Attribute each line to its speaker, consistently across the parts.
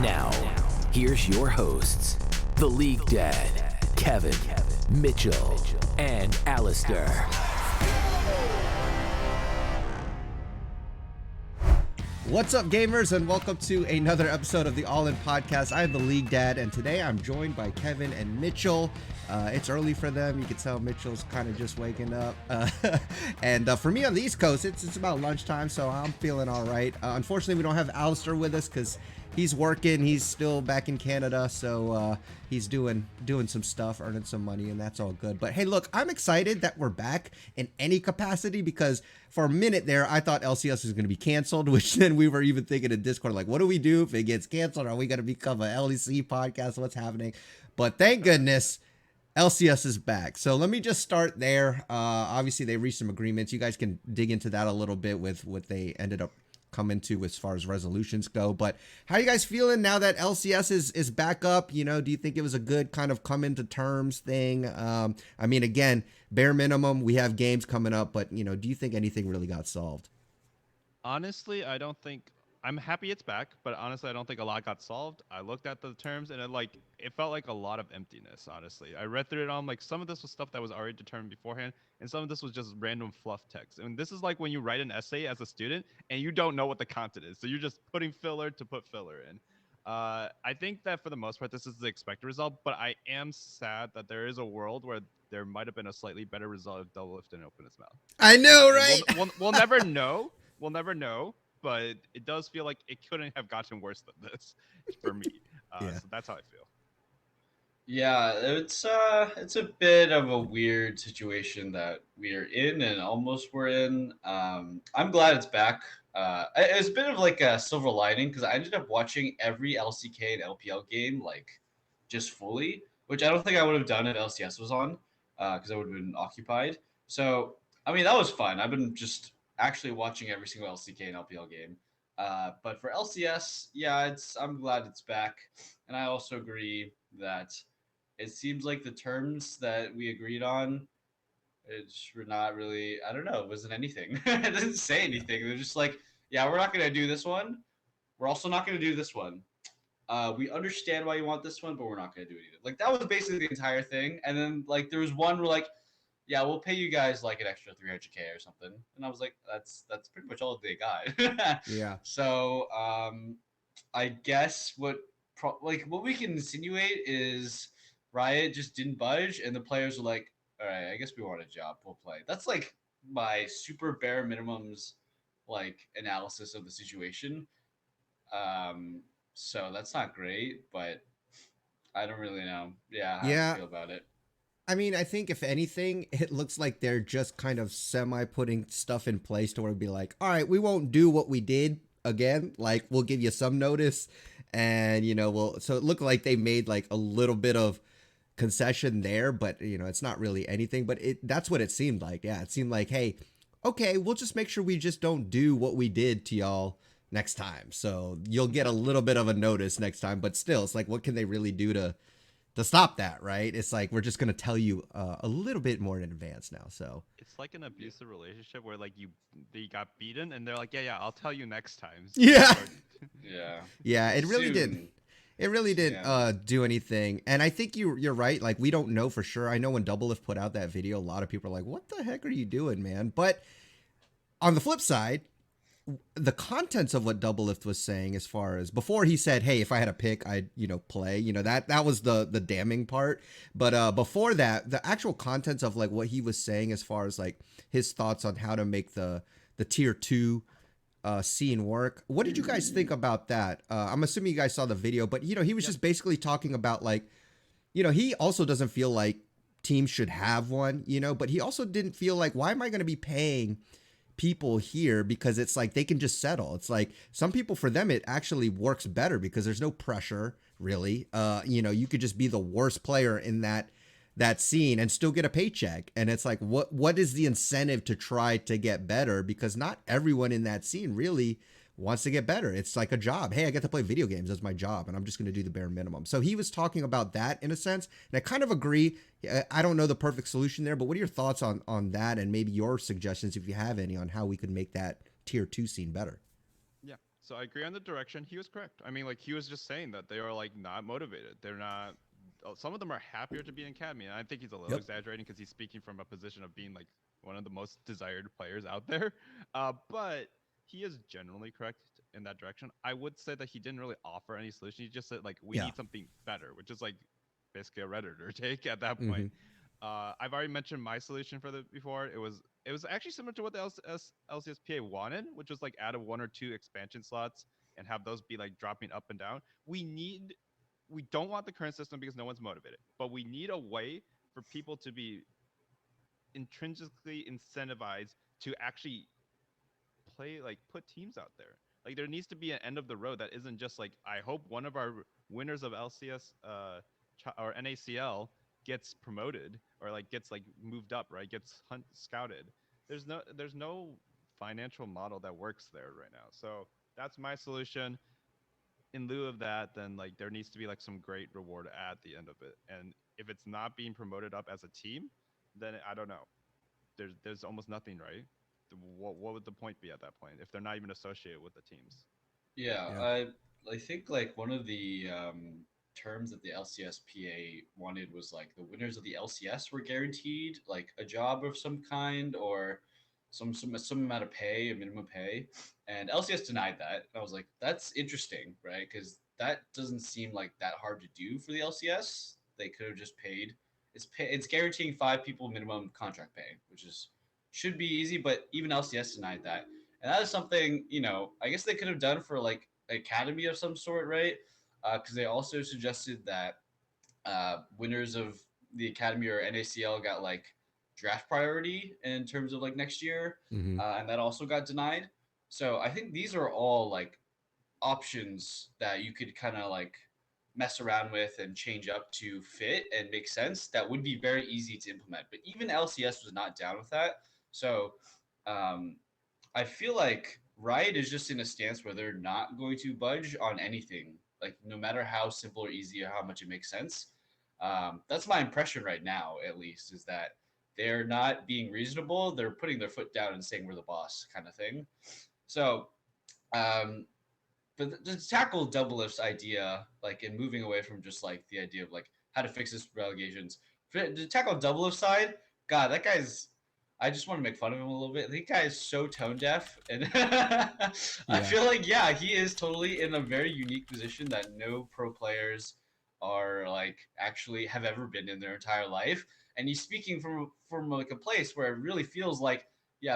Speaker 1: Now, here's your hosts, the League Dad, Kevin, Mitchell, and Alistair.
Speaker 2: What's up, gamers, and welcome to another episode of the All In Podcast. I am the League Dad, and today I'm joined by Kevin and Mitchell. It's early for them. You can tell Mitchell's kind of just waking up. And for me on the East Coast, it's about lunchtime, so I'm feeling all right. Unfortunately, we don't have Alistair with us because he's working. He's still back in Canada, so he's doing some stuff, earning some money, and that's all good. But hey, look, I'm excited that we're back in any capacity because for a minute there, I thought LCS was going to be canceled, which then we were even thinking in Discord, like, what do we do if it gets canceled? Are we going to become a LEC podcast? What's happening? But thank goodness, LCS is back. So let me just start there. Obviously, they reached some agreements. You guys can dig into that a little bit with what they ended up coming to as far as resolutions go. But how are you guys feeling now that LCS is back up? You know, do you think it was a good kind of come into terms thing? I mean, again, bare minimum, we have games coming up, but, you know, do you think anything really got solved?
Speaker 3: Honestly, I don't think I'm happy it's back, but honestly, I don't think a lot got solved. I looked at the terms and it felt like a lot of emptiness, honestly. I read through it all, like some of this was stuff that was already determined beforehand, and some of this was just random fluff text. And this is like when you write an essay as a student and you don't know what the content is. So you're just putting filler to put filler in. I think that for the most part, this is the expected result, but I am sad that there is a world where there might have been a slightly better result if Doublelift didn't open his mouth.
Speaker 2: I know, right?
Speaker 3: We'll never know. We'll never know, but it does feel like it couldn't have gotten worse than this for me.
Speaker 2: Yeah.
Speaker 3: So that's how I feel.
Speaker 4: Yeah, it's a bit of a weird situation that we are in and almost we're in. I'm glad it's back. It's a bit of like a silver lining because I ended up watching every LCK and LPL game like just fully, which I don't think I would have done if LCS was on because I would have been occupied. So I mean that was fun. I've been just actually watching every single LCK and LPL game. But for LCS, yeah, I'm glad it's back, and I also agree that it seems like the terms that we agreed on, were not really, I don't know, it wasn't anything. It didn't say anything. They're just like, yeah, we're not going to do this one. We're also not going to do this one. We understand why you want this one, but we're not going to do it either. Like, that was basically the entire thing. And then, like, there was one where, like, yeah, we'll pay you guys, like, an extra 300K or something. And I was like, that's pretty much all they got.
Speaker 2: Yeah.
Speaker 4: So, I guess what we can insinuate is Riot just didn't budge, and the players were like, all right, I guess we want a job. We'll play. That's like my super bare minimums, like, analysis of the situation. So that's not great, but I don't really know. Yeah, how to feel about it.
Speaker 2: I mean, I think if anything, it looks like they're just kind of semi putting stuff in place to where it'd be like, all right, we won't do what we did again. Like, we'll give you some notice, and, you know, so it looked like they made like a little bit of concession there, but, you know, it's not really anything, but that's what it seemed like. Yeah, it seemed like, hey, okay, we'll just make sure we just don't do what we did to y'all next time. So you'll get a little bit of a notice next time, but still, it's like, what can they really do to stop that, right? It's like, we're just going to tell you a little bit more in advance now. So
Speaker 3: it's like an abusive relationship where like they got beaten and they're like, yeah, I'll tell you next time.
Speaker 2: Yeah.
Speaker 4: Yeah,
Speaker 2: it really did. It really didn't do anything. And I think you're right. Like, we don't know for sure. I know when Doublelift put out that video, a lot of people are like, what the heck are you doing, man? But on the flip side, the contents of what Doublelift was saying, as far as before he said, hey, if I had a pick, I'd, you know, play, you know, that was the damning part. But before that, the actual contents of like what he was saying as far as like his thoughts on how to make the tier 2 scene work. What did you guys think about that? I'm assuming you guys saw the video, but, you know, he was just basically talking about like, you know, he also doesn't feel like teams should have one, you know, but he also didn't feel like, why am I going to be paying people here? Because it's like they can just settle. It's like some people, for them, it actually works better because there's no pressure really. You know, you could just be the worst player in that scene and still get a paycheck. And it's like, what is the incentive to try to get better? Because not everyone in that scene really wants to get better. It's like a job. Hey, I get to play video games as my job, and I'm just going to do the bare minimum. So he was talking about that in a sense, and I kind of agree. I don't know the perfect solution there, but what are your thoughts on that, and maybe your suggestions, if you have any, on how we could make that tier 2 scene better?
Speaker 3: Yeah, So I agree on the direction. He was correct. I mean, like he was just saying that they are like not motivated. They're not. Some of them are happier to be in academy, and I think he's a little
Speaker 2: Yep.
Speaker 3: exaggerating because he's speaking from a position of being like one of the most desired players out there. But he is generally correct in that direction. I would say that he didn't really offer any solution. He just said like we
Speaker 2: Yeah.
Speaker 3: need something better, which is like basically a redditor take at that
Speaker 2: Mhm.
Speaker 3: point. I've already mentioned my solution for the before. It was actually similar to what the LCSPA wanted, which was like add a 1 or 2 expansion slots and have those be like dropping up and down. We don't want the current system because no one's motivated, but we need a way for people to be intrinsically incentivized to actually play, like put teams out there. Like there needs to be an end of the road that isn't just like I hope one of our winners of LCS or NACL gets promoted or like gets like moved up, right? Gets scouted. There's no financial model that works there right now. So that's my solution. In lieu of that, then like there needs to be like some great reward at the end of it. And if it's not being promoted up as a team, then I don't know. There's almost nothing, right? What would the point be at that point if they're not even associated with the teams?
Speaker 4: Yeah,
Speaker 2: Yeah.
Speaker 4: I think like one of the terms that the LCSPA wanted was like the winners of the LCS were guaranteed like a job of some kind or some amount of pay, a minimum pay, and LCS denied that. And I was like, that's interesting, right? Because that doesn't seem like that hard to do for the LCS. They could have just paid. It's guaranteeing 5 people minimum contract pay, which is should be easy, but even LCS denied that. And that is something, I guess they could have done for like academy of some sort, right? Because they also suggested that winners of the academy or NACL got like draft priority in terms of like next year,
Speaker 2: Mhm.
Speaker 4: and that also got denied. So I think these are all like options that you could kind of like mess around with and change up to fit and make sense that would be very easy to implement. But even LCS was not down with that. So um, I feel like Riot is just in a stance where they're not going to budge on anything, like no matter how simple or easy or how much it makes sense. That's my impression right now, at least, is that they're not being reasonable. They're putting their foot down and saying we're the boss, kind of thing. So, um, but to tackle Doublelift's idea, like in moving away from just like the idea of like how to fix this relegations, to tackle Doublelift's side, God, that guy's. I just want to make fun of him a little bit. The guy is so tone deaf, and I
Speaker 2: Yeah.
Speaker 4: feel like he is totally in a very unique position that no pro players are like actually have ever been in their entire life. And he's speaking from like a place where it really feels like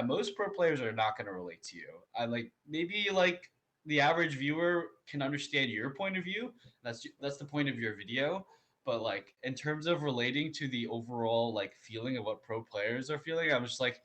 Speaker 4: most pro players are not going to relate to you. I like maybe like the average viewer can understand your point of view. That's the point of your video. But like in terms of relating to the overall like feeling of what pro players are feeling, I'm just like,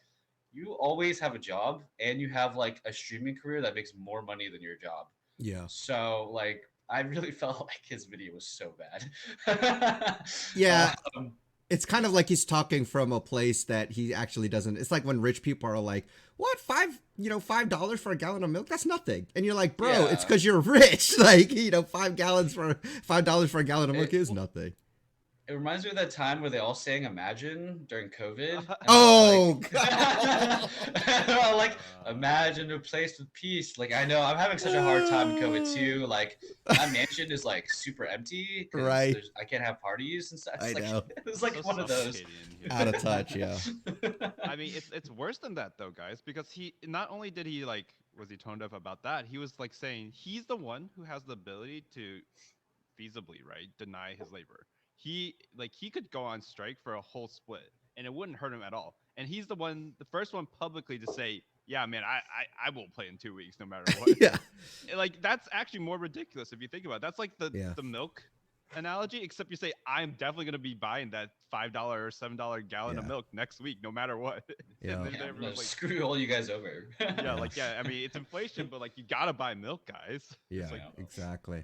Speaker 4: you always have a job and you have like a streaming career that makes more money than your job.
Speaker 2: Yeah.
Speaker 4: So like I really felt like his video was so bad.
Speaker 2: Yeah.
Speaker 4: Um,
Speaker 2: It's kind of like he's talking from a place that he actually doesn't. It's like when rich people are like, "What, $5 for a gallon of milk? That's nothing." And you're like, "Bro, it's
Speaker 4: Yeah.
Speaker 2: because you're rich." Like, $5 for a gallon of milk is nothing.
Speaker 4: It reminds me of that time where they all sang "Imagine" during COVID. And
Speaker 2: Oh,
Speaker 4: they're all like, "Imagine a place with peace." Like I know I'm having such a hard time in COVID too. Like my mansion is like super empty. 'Cause
Speaker 2: Right.
Speaker 4: I can't have parties and stuff.
Speaker 2: I
Speaker 4: It's like,
Speaker 2: know.
Speaker 4: It was like
Speaker 3: So
Speaker 4: one of those.
Speaker 3: suffocating in here.
Speaker 2: Out of touch, yeah.
Speaker 3: I mean, it's worse than that though, guys, because he not only did he like was he tone deaf about that, he was like saying he's the one who has the ability to feasibly, right, deny his labor. He could go on strike for a whole split and it wouldn't hurt him at all. And he's the first one publicly to say, "Yeah, man, I won't play in 2 weeks no matter what."
Speaker 2: Yeah.
Speaker 3: Like that's actually more ridiculous if you think about it. That's like
Speaker 2: Yeah.
Speaker 3: the milk analogy, except you say I'm definitely gonna be buying that $5 or $7 gallon of
Speaker 2: Yeah.
Speaker 3: milk next week, no matter what.
Speaker 2: Yeah.
Speaker 3: And then
Speaker 4: Yeah, I'm
Speaker 3: everyone's
Speaker 4: gonna
Speaker 3: like,
Speaker 4: screw all you guys over.
Speaker 3: I mean, it's inflation, but like you gotta buy milk, guys.
Speaker 2: Yeah,
Speaker 3: It's like,
Speaker 2: exactly.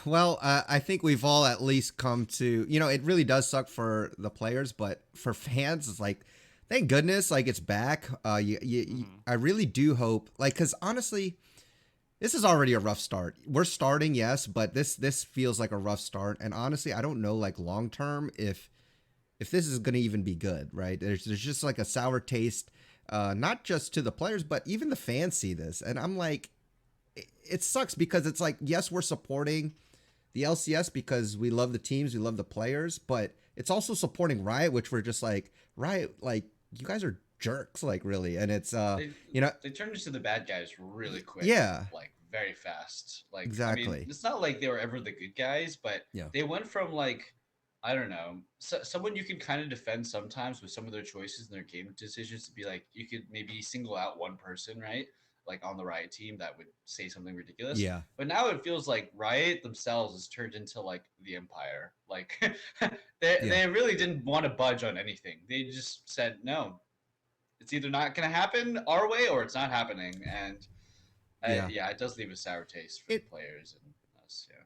Speaker 2: Well, I think we've all at least come to, it really does suck for the players, but for fans, it's like, thank goodness, like it's back. I really do hope, like, because honestly, this is already a rough start. We're starting, yes, but this feels like a rough start, and honestly, I don't know, like long term, if this is going to even be good, right? There's just like a sour taste, not just to the players, but even the fans see this, and I'm like, it sucks because it's like, yes, we're supporting the LCS because we love the teams, we love the players, but it's also supporting Riot, which we're just like, Riot, like, you guys are jerks, like, really. And it's
Speaker 4: They
Speaker 2: you know,
Speaker 4: they turned into the bad guys really quick,
Speaker 2: yeah,
Speaker 4: like very fast. Like I mean,
Speaker 2: exactly.
Speaker 4: it's not like they were ever the good guys, but
Speaker 2: Yeah.
Speaker 4: they went from like I don't know, someone you can kind of defend sometimes with some of their choices and their game decisions to be like you could maybe single out one person, right? Like on the Riot team that would say something ridiculous.
Speaker 2: Yeah.
Speaker 4: But now it feels like Riot themselves has turned into like the Empire. Like
Speaker 2: Yeah.
Speaker 4: they really didn't want to budge on anything. They just said no, it's either not going to happen our way or it's not happening. And yeah, it does leave a sour taste for the players and us. Yeah.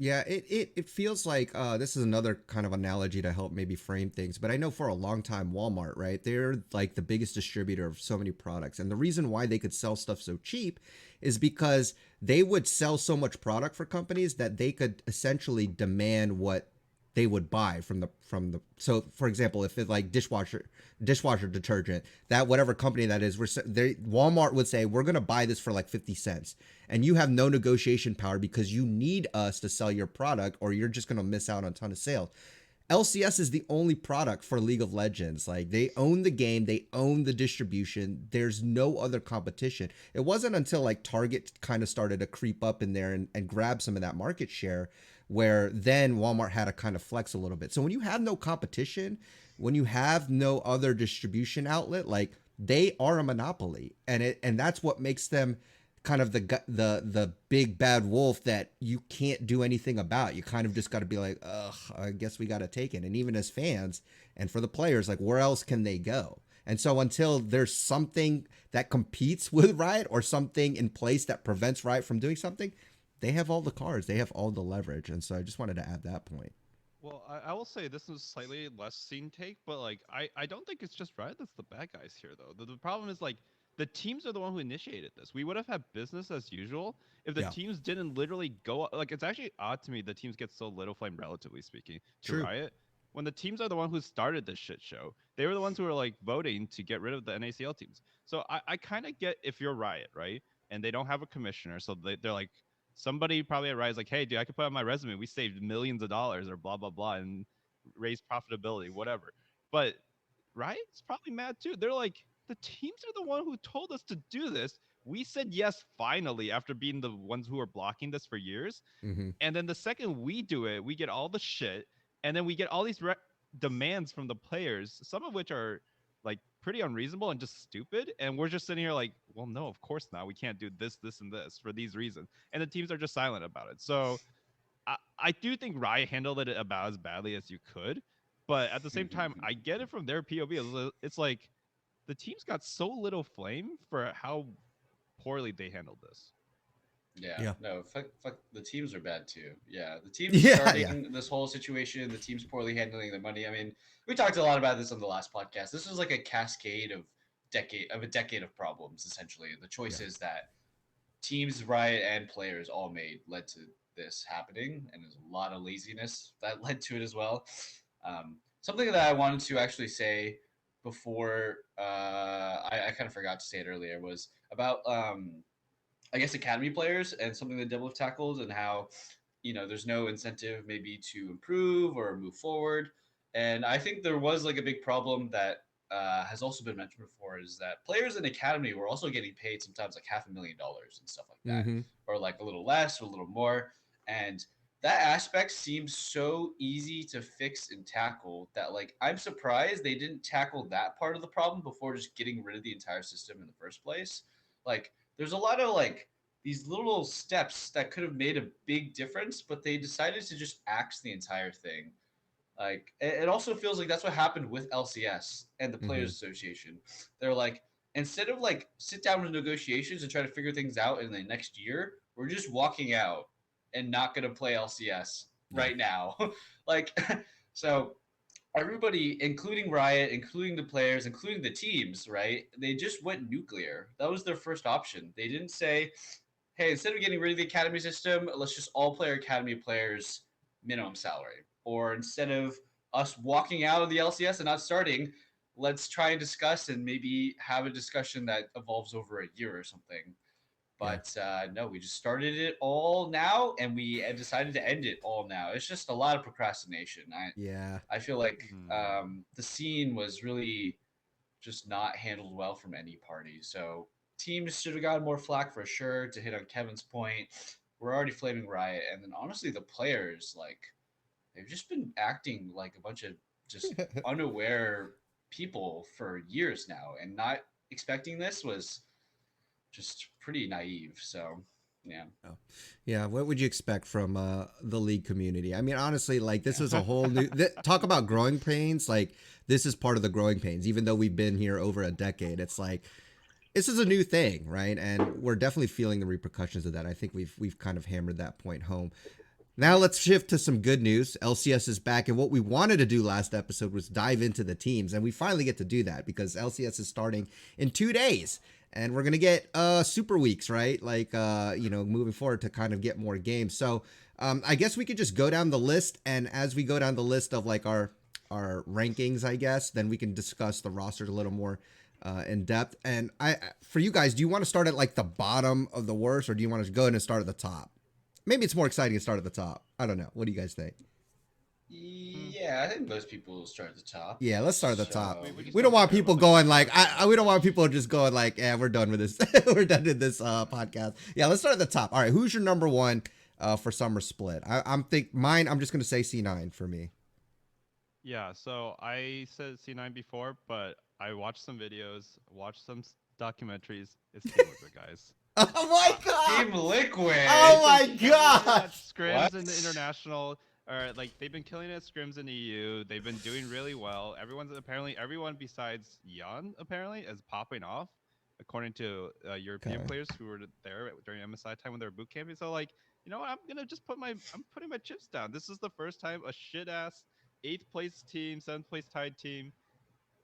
Speaker 2: Yeah, it feels like this is another kind of analogy to help maybe frame things, but I know for a long time Walmart, right? They're like the biggest distributor of so many products. And the reason why they could sell stuff so cheap is because they would sell so much product for companies that they could essentially demand what they would buy from the so for example, if it's like dishwasher detergent, that whatever company that is, Walmart would say we're going to buy this for like 50 cents, and you have no negotiation power because you need us to sell your product or you're just going to miss out on a ton of sales. LCS is the only product for League of Legends. Like, they own the game, they own the distribution. There's no other competition. It wasn't until like Target kind of started to creep up in there and grab some of that market share where then Walmart had to kind of flex a little bit. So when you have no competition, when you have no other distribution outlet, like, they are a monopoly, and that's what makes them kind of the big bad wolf that you can't do anything about. You kind of just got to be like, ugh, I guess we got to take it. And even as fans and for the players, like, where else can they go? And so until there's something that competes with Riot or something in place that prevents Riot from doing something, they have all the cards, they have all the leverage. And so I just wanted to add that point.
Speaker 3: Well, I will say this is slightly less seen take, but like I don't think it's just Riot that's the bad guys here though. The problem is like the teams are the one who initiated this. We would have had business as usual if the teams didn't literally go like, it's actually odd to me the teams get so little flame relatively speaking to
Speaker 2: True.
Speaker 3: Riot when the teams are the one who started this shit show. They were the ones who were like voting to get rid of the NACL teams. So I kind of get if you're Riot, right? And they don't have a commissioner, so they're like, somebody probably at Riot's like, hey, dude, I could put on my resume, we saved millions of dollars or blah, blah, blah, and raise profitability, whatever. But Riot's probably mad too. They're like, the teams are the one who told us to do this. We said yes finally after being the ones who were blocking this for years.
Speaker 2: Mm-hmm.
Speaker 3: And then the second we do it, we get all the shit. And then we get all these demands from the players, some of which are like pretty unreasonable and just stupid. And we're just sitting here like, well, no, of course not. We can't do this, this, and this for these reasons. And the teams are just silent about it. So I do think Riot handled it about as badly as you could. But at the same time, I get it from their POV. It's like the teams got so little flame for how poorly they handled this.
Speaker 4: Yeah. No, fuck, the teams are bad too. Yeah, the teams starting this whole situation, the teams poorly handling the money. I mean, we talked a lot about this on the last podcast. This was like a cascade of a decade of problems, essentially. The choices that teams, Riot, and players all made led to this happening, and there's a lot of laziness that led to it as well. Something that I wanted to actually say before I kind of forgot to say it earlier was about I guess academy players and something that Double have tackled and how, you know, there's no incentive maybe to improve or move forward. And I think there was like a big problem that has also been mentioned before is that players in academy were also getting paid sometimes like $500,000 and stuff like that, or like a little less or a little more. And that aspect seems so easy to fix and tackle that like I'm surprised they didn't tackle that part of the problem before just getting rid of the entire system in the first place. Like, there's a lot of like these little steps that could have made a big difference, but they decided to just axe the entire thing. Like, it also feels like that's what happened with LCS and the Players Association. They're like, instead of like sit down with negotiations and try to figure things out in the next year, we're just walking out and not going to play LCS right now. Like, so everybody, including Riot, including the players, including the teams, right? They just went nuclear. That was their first option. They didn't say, hey, instead of getting rid of the academy system, let's just all play our academy players minimum salary. Or instead of us walking out of the LCS and not starting, let's try and discuss and maybe have a discussion that evolves over a year or something. But no, we just started it all now, and we decided to end it all now. It's just a lot of procrastination. I feel like the scene was really just not handled well from any party. So teams should have gotten more flack for sure. To hit on Kevin's point, we're already flaming Riot, and then honestly, the players like they've just been acting like a bunch of just unaware people for years now, and not expecting this was just pretty naive. So yeah.
Speaker 2: Oh. Yeah, what would you expect from the league community? I mean, honestly, like this was a whole new talk about growing pains. Like this is part of the growing pains, even though we've been here over a decade. It's like this is a new thing, right? And we're definitely feeling the repercussions of that. I think we've kind of hammered that point home. Now let's shift to some good news. LCS is back, and what we wanted to do last episode was dive into the teams, and we finally get to do that because LCS is starting in 2 days, and we're gonna get super weeks, right? Like moving forward to kind of get more games. So I guess we could just go down the list, and as we go down the list of like our rankings, I guess, then we can discuss the rosters a little more in depth. And for you guys, do you want to start at like the bottom of the worst, or do you want to go ahead and start at the top? Maybe it's more exciting to start at the top. I don't know. What do you guys think?
Speaker 4: Yeah, I think most people start at the top.
Speaker 2: Yeah, let's start at the top. We don't want people going like, we don't want people just going like, yeah, we're done with this. We're done with this podcast. Yeah, let's start at the top. All right, who's your number one for summer split? I'm just going to say C9 for me.
Speaker 3: Yeah, so I said C9 before, but I watched some videos, watched some documentaries. It's Team Liquid, guys.
Speaker 2: Oh my god!
Speaker 4: Team Liquid.
Speaker 2: Oh my god!
Speaker 3: Scrims in the international, or like they've been killing it at scrims in EU. They've been doing really well. Everyone besides Yan apparently is popping off, according to European players who were there during MSI time when they were boot camping. So like, you know what? I'm putting my chips down. This is the first time a shit ass 8th place team, 7th place tied team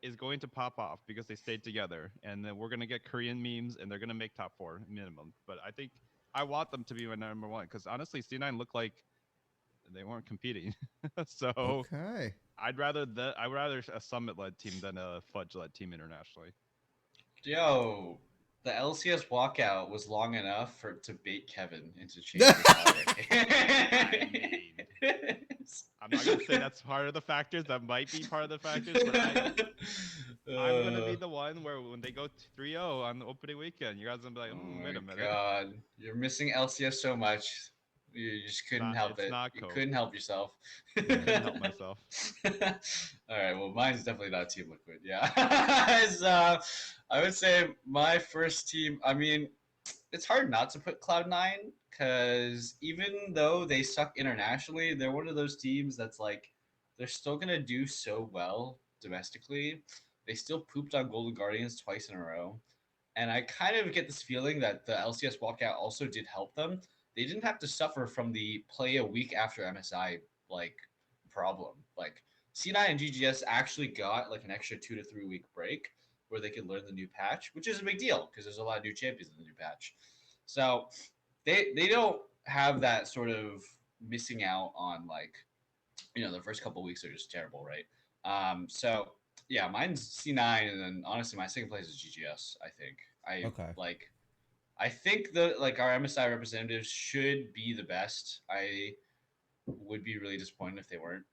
Speaker 3: is going to pop off because they stayed together, and then we're gonna get Korean memes, and they're gonna make top 4 minimum. But I think I want them to be my number one because honestly, C9 looked like they weren't competing. So
Speaker 2: okay,
Speaker 3: I'd rather a Summit led team than a Fudge led team internationally.
Speaker 4: Yo, the LCS walkout was long enough to bait Kevin into changing
Speaker 3: I'm not gonna say that's part of the factors. That might be part of the factors, but I'm gonna be the one where when they go 3-0 on the opening weekend, you guys are gonna be like, wait a minute.
Speaker 4: God, you're missing LCS so much. You just couldn't help it. You couldn't help yourself.
Speaker 3: I couldn't help myself.
Speaker 4: All right, well, mine's definitely not Team Liquid. Yeah, I would say my first team. I mean, it's hard not to put Cloud9 because even though they suck internationally, they're one of those teams that's like they're still gonna do so well domestically. They still pooped on Golden Guardians twice in a row, and I kind of get this feeling that the LCS walkout also did help them. They didn't have to suffer from the play a week after MSI like problem. Like C9 and GGS actually got like an extra 2 to 3 week break where they could learn the new patch, which is a big deal because there's a lot of new champions in the new patch. So they don't have that sort of missing out on like, the first couple of weeks are just terrible, right? So yeah, mine's C9, and then honestly my second place is GGS. I think our MSI representatives should be the best. I would be really disappointed if they weren't.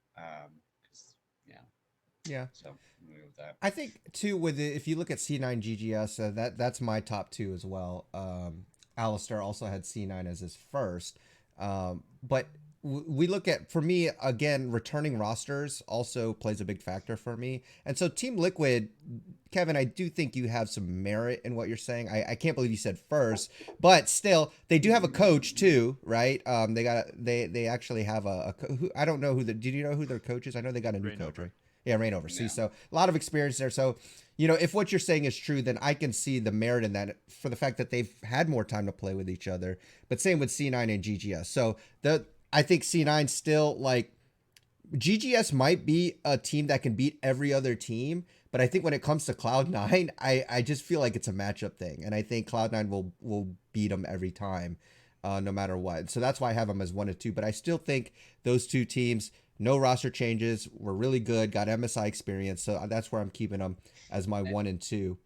Speaker 2: Yeah.
Speaker 4: So I'm gonna go with that.
Speaker 2: I think too if you look at C9 GGS, that's my top 2 as well. Alistair also had C9 as his first, but we look at, for me, again, returning rosters also plays a big factor for me. And so Team Liquid, Kevin, I do think you have some merit in what you're saying. I can't believe you said first, but still, they do have a coach too, right? They actually have I don't know did you know who their coach is? I know they got a new coach, right? Yeah, Rainover. See, so a lot of experience there. So, if what you're saying is true, then I can see the merit in that for the fact that they've had more time to play with each other. But same with C9 and GGS. So I think C9 still, like, GGS might be a team that can beat every other team, but I think when it comes to Cloud9, I just feel like it's a matchup thing, and I think Cloud9 will beat them every time, no matter what. So that's why I have them as 1 and 2, but I still think those 2 teams, no roster changes, were really good, got MSI experience, so that's where I'm keeping them as my 1 and 2.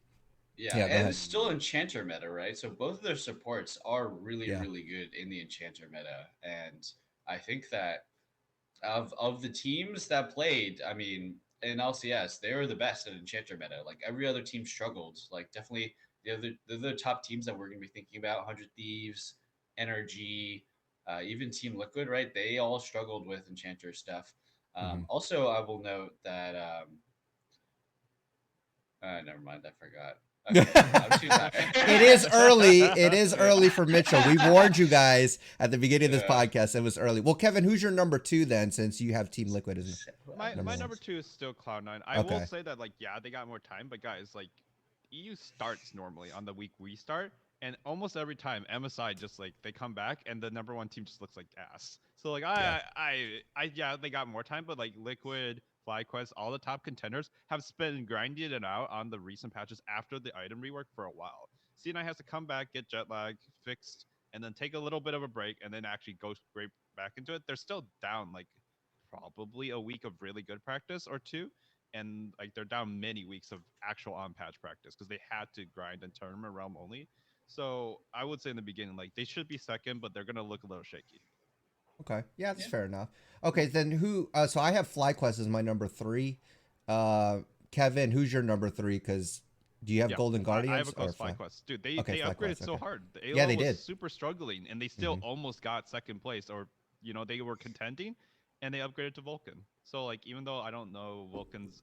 Speaker 4: Yeah,
Speaker 2: Yeah, go
Speaker 4: and
Speaker 2: ahead.
Speaker 4: it's still Enchanter meta, right? So both of their supports are really,
Speaker 2: Yeah.
Speaker 4: really good in the Enchanter meta, and I think that of the teams that played, I mean, in LCS, they were the best at Enchanter meta. Like every other team struggled. Like definitely the top teams that we're gonna be thinking about, 100 Thieves, NRG, even Team Liquid, right? They all struggled with Enchanter stuff.
Speaker 2: Mhm.
Speaker 4: Also, I will note that never mind, I forgot. Okay, I'm too tired.
Speaker 2: It is early. It is
Speaker 4: Yeah.
Speaker 2: early for Mitchell. We warned you guys at the beginning of this
Speaker 4: Yeah.
Speaker 2: podcast. It was early. Well, Kevin, who's your number 2 then, since you have Team Liquid as
Speaker 3: My
Speaker 2: number
Speaker 3: my
Speaker 2: one?
Speaker 3: number 2 is still Cloud9. I will
Speaker 2: Okay.
Speaker 3: say that like yeah, they got more time, but guys, like EU starts normally on the week we start, and almost every time MSI just like they come back and the number 1 team just looks like ass. So like
Speaker 2: Yeah.
Speaker 3: I yeah, they got more time, but like Liquid, FlyQuest, all the top contenders have been grinding it out on the recent patches after the item rework for a while. C9 has to come back, get jet lag fixed, and then take a little bit of a break, and then actually go straight back into it. They're still down like probably a week of really good practice or two, and like they're down many weeks of actual on patch practice because they had to grind in tournament realm only. So I would say in the beginning, like they should be second, but they're gonna look a little shaky.
Speaker 2: Okay. Yeah, that's
Speaker 4: Yeah.
Speaker 2: fair enough. Okay, then who so I have FlyQuest as my number 3. Uh Kevin, who's your number 3 cuz do you have
Speaker 3: Yeah,
Speaker 2: Golden
Speaker 3: I have
Speaker 2: Guardians
Speaker 3: a
Speaker 2: or
Speaker 3: close FlyQuest, dude. They
Speaker 2: Okay,
Speaker 3: they upgraded
Speaker 2: FlyQuest.
Speaker 3: so
Speaker 2: Okay.
Speaker 3: hard. The
Speaker 2: Yeah,
Speaker 3: Alo
Speaker 2: they
Speaker 3: was
Speaker 2: did.
Speaker 3: super struggling, and they still
Speaker 2: Mhm.
Speaker 3: almost got second place, or they were contending, and they upgraded to Vulcan. So like even though I don't know Vulcan's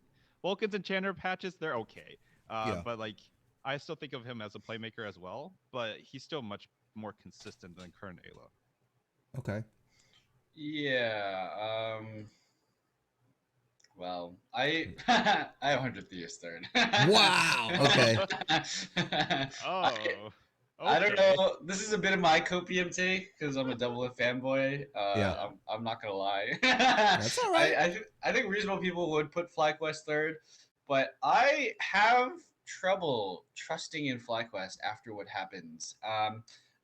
Speaker 3: Enchanter patches, they're okay.
Speaker 2: Yeah.
Speaker 3: But like I still think of him as a playmaker as well, but he's still much more consistent than current Alo.
Speaker 2: Okay.
Speaker 4: Yeah. Well, I I have 100 Thieves third.
Speaker 2: Wow. Okay.
Speaker 3: Oh,
Speaker 4: I don't
Speaker 3: okay.
Speaker 4: know. This is a bit of my copium take because I'm a double F fanboy.
Speaker 2: Yeah.
Speaker 4: I'm not gonna lie.
Speaker 2: That's all right.
Speaker 4: I think reasonable people would put FlyQuest third, but I have trouble trusting in FlyQuest after what happens.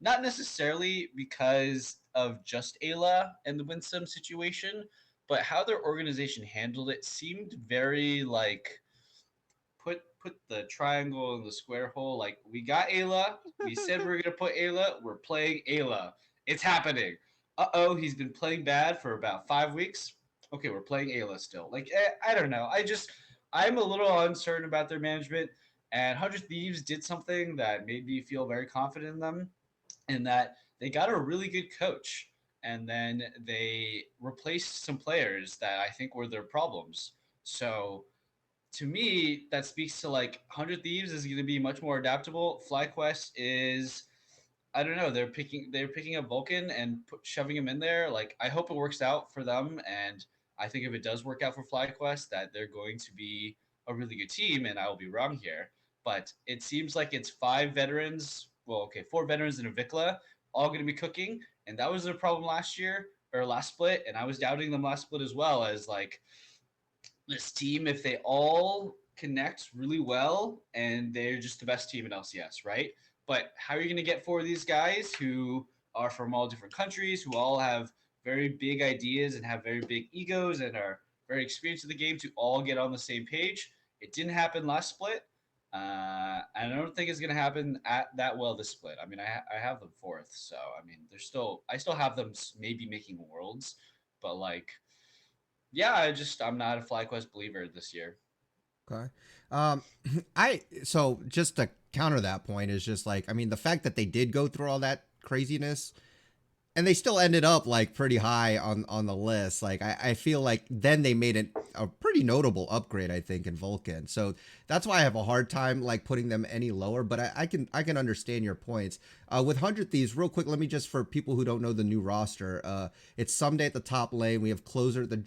Speaker 4: Not necessarily because of just Ayla and the Winsome situation, but how their organization handled it seemed very like put the triangle in the square hole. Like we got Ayla, we said we are gonna put Ayla, we're playing Ayla. It's happening. Uh-oh, he's been playing bad for about 5 weeks. Okay, we're playing Ayla still. Like I don't know. I'm a little uncertain about their management. And 100 Thieves did something that made me feel very confident in them, in that they got a really good coach, and then they replaced some players that I think were their problems. So to me, that speaks to like 100 Thieves is going to be much more adaptable. FlyQuest is, I don't know, they're picking up Vulcan and shoving him in there. Like I hope it works out for them, and I think if it does work out for FlyQuest, that they're going to be a really good team, and I will be wrong here. But it seems like it's 5 veterans. Well, okay, 4 veterans and a Vikla, all going to be cooking, and that was their problem last year or last split, and I was doubting them last split as well, as like this team, if they all connect really well, and they're just the best team in LCS, right? But how are you going to get 4 of these guys who are from all different countries, who all have very big ideas and have very big egos and are very experienced in the game, to all get on the same page? It didn't happen last split. I don't think it's going to happen at that well this split. I mean, I have them fourth, so I mean, I still have them maybe making worlds, but like, yeah, I'm not a FlyQuest believer this year.
Speaker 2: Okay. Um, I so just to counter that point is just like, I mean, the fact that they did go through all that craziness and they still ended up like pretty high on the list. Like I feel like then they made a pretty notable upgrade, I think, in Vulcan. So that's why I have a hard time like putting them any lower. But I can understand your points. With 100 Thieves, real quick, let me just, for people who don't know the new roster, it's Someday at the top lane. We have Closer at the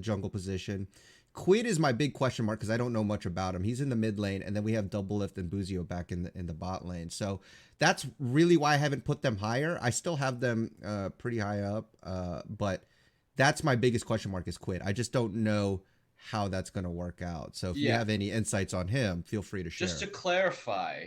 Speaker 2: jungle position. Quid is my big question mark because I don't know much about him. He's in the mid lane, and then we have Doublelift and Buzio back in the bot lane. So that's really why I haven't put them higher. I still have them pretty high up, but that's my biggest question mark is Quid. I just don't know how that's going to work out. So if you
Speaker 4: Yeah.
Speaker 2: have any insights on him, feel free to share.
Speaker 4: Just to clarify,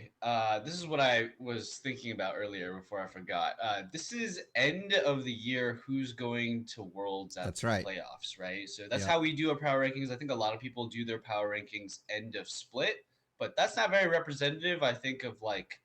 Speaker 4: this is what I was thinking about earlier before I forgot. This is end of the year. Who's going to Worlds at
Speaker 2: That's
Speaker 4: the
Speaker 2: right.
Speaker 4: playoffs, right? So that's
Speaker 2: Yeah.
Speaker 4: how we do our power rankings. I think a lot of people do their power rankings end of split. but that's not very representative, I think, of like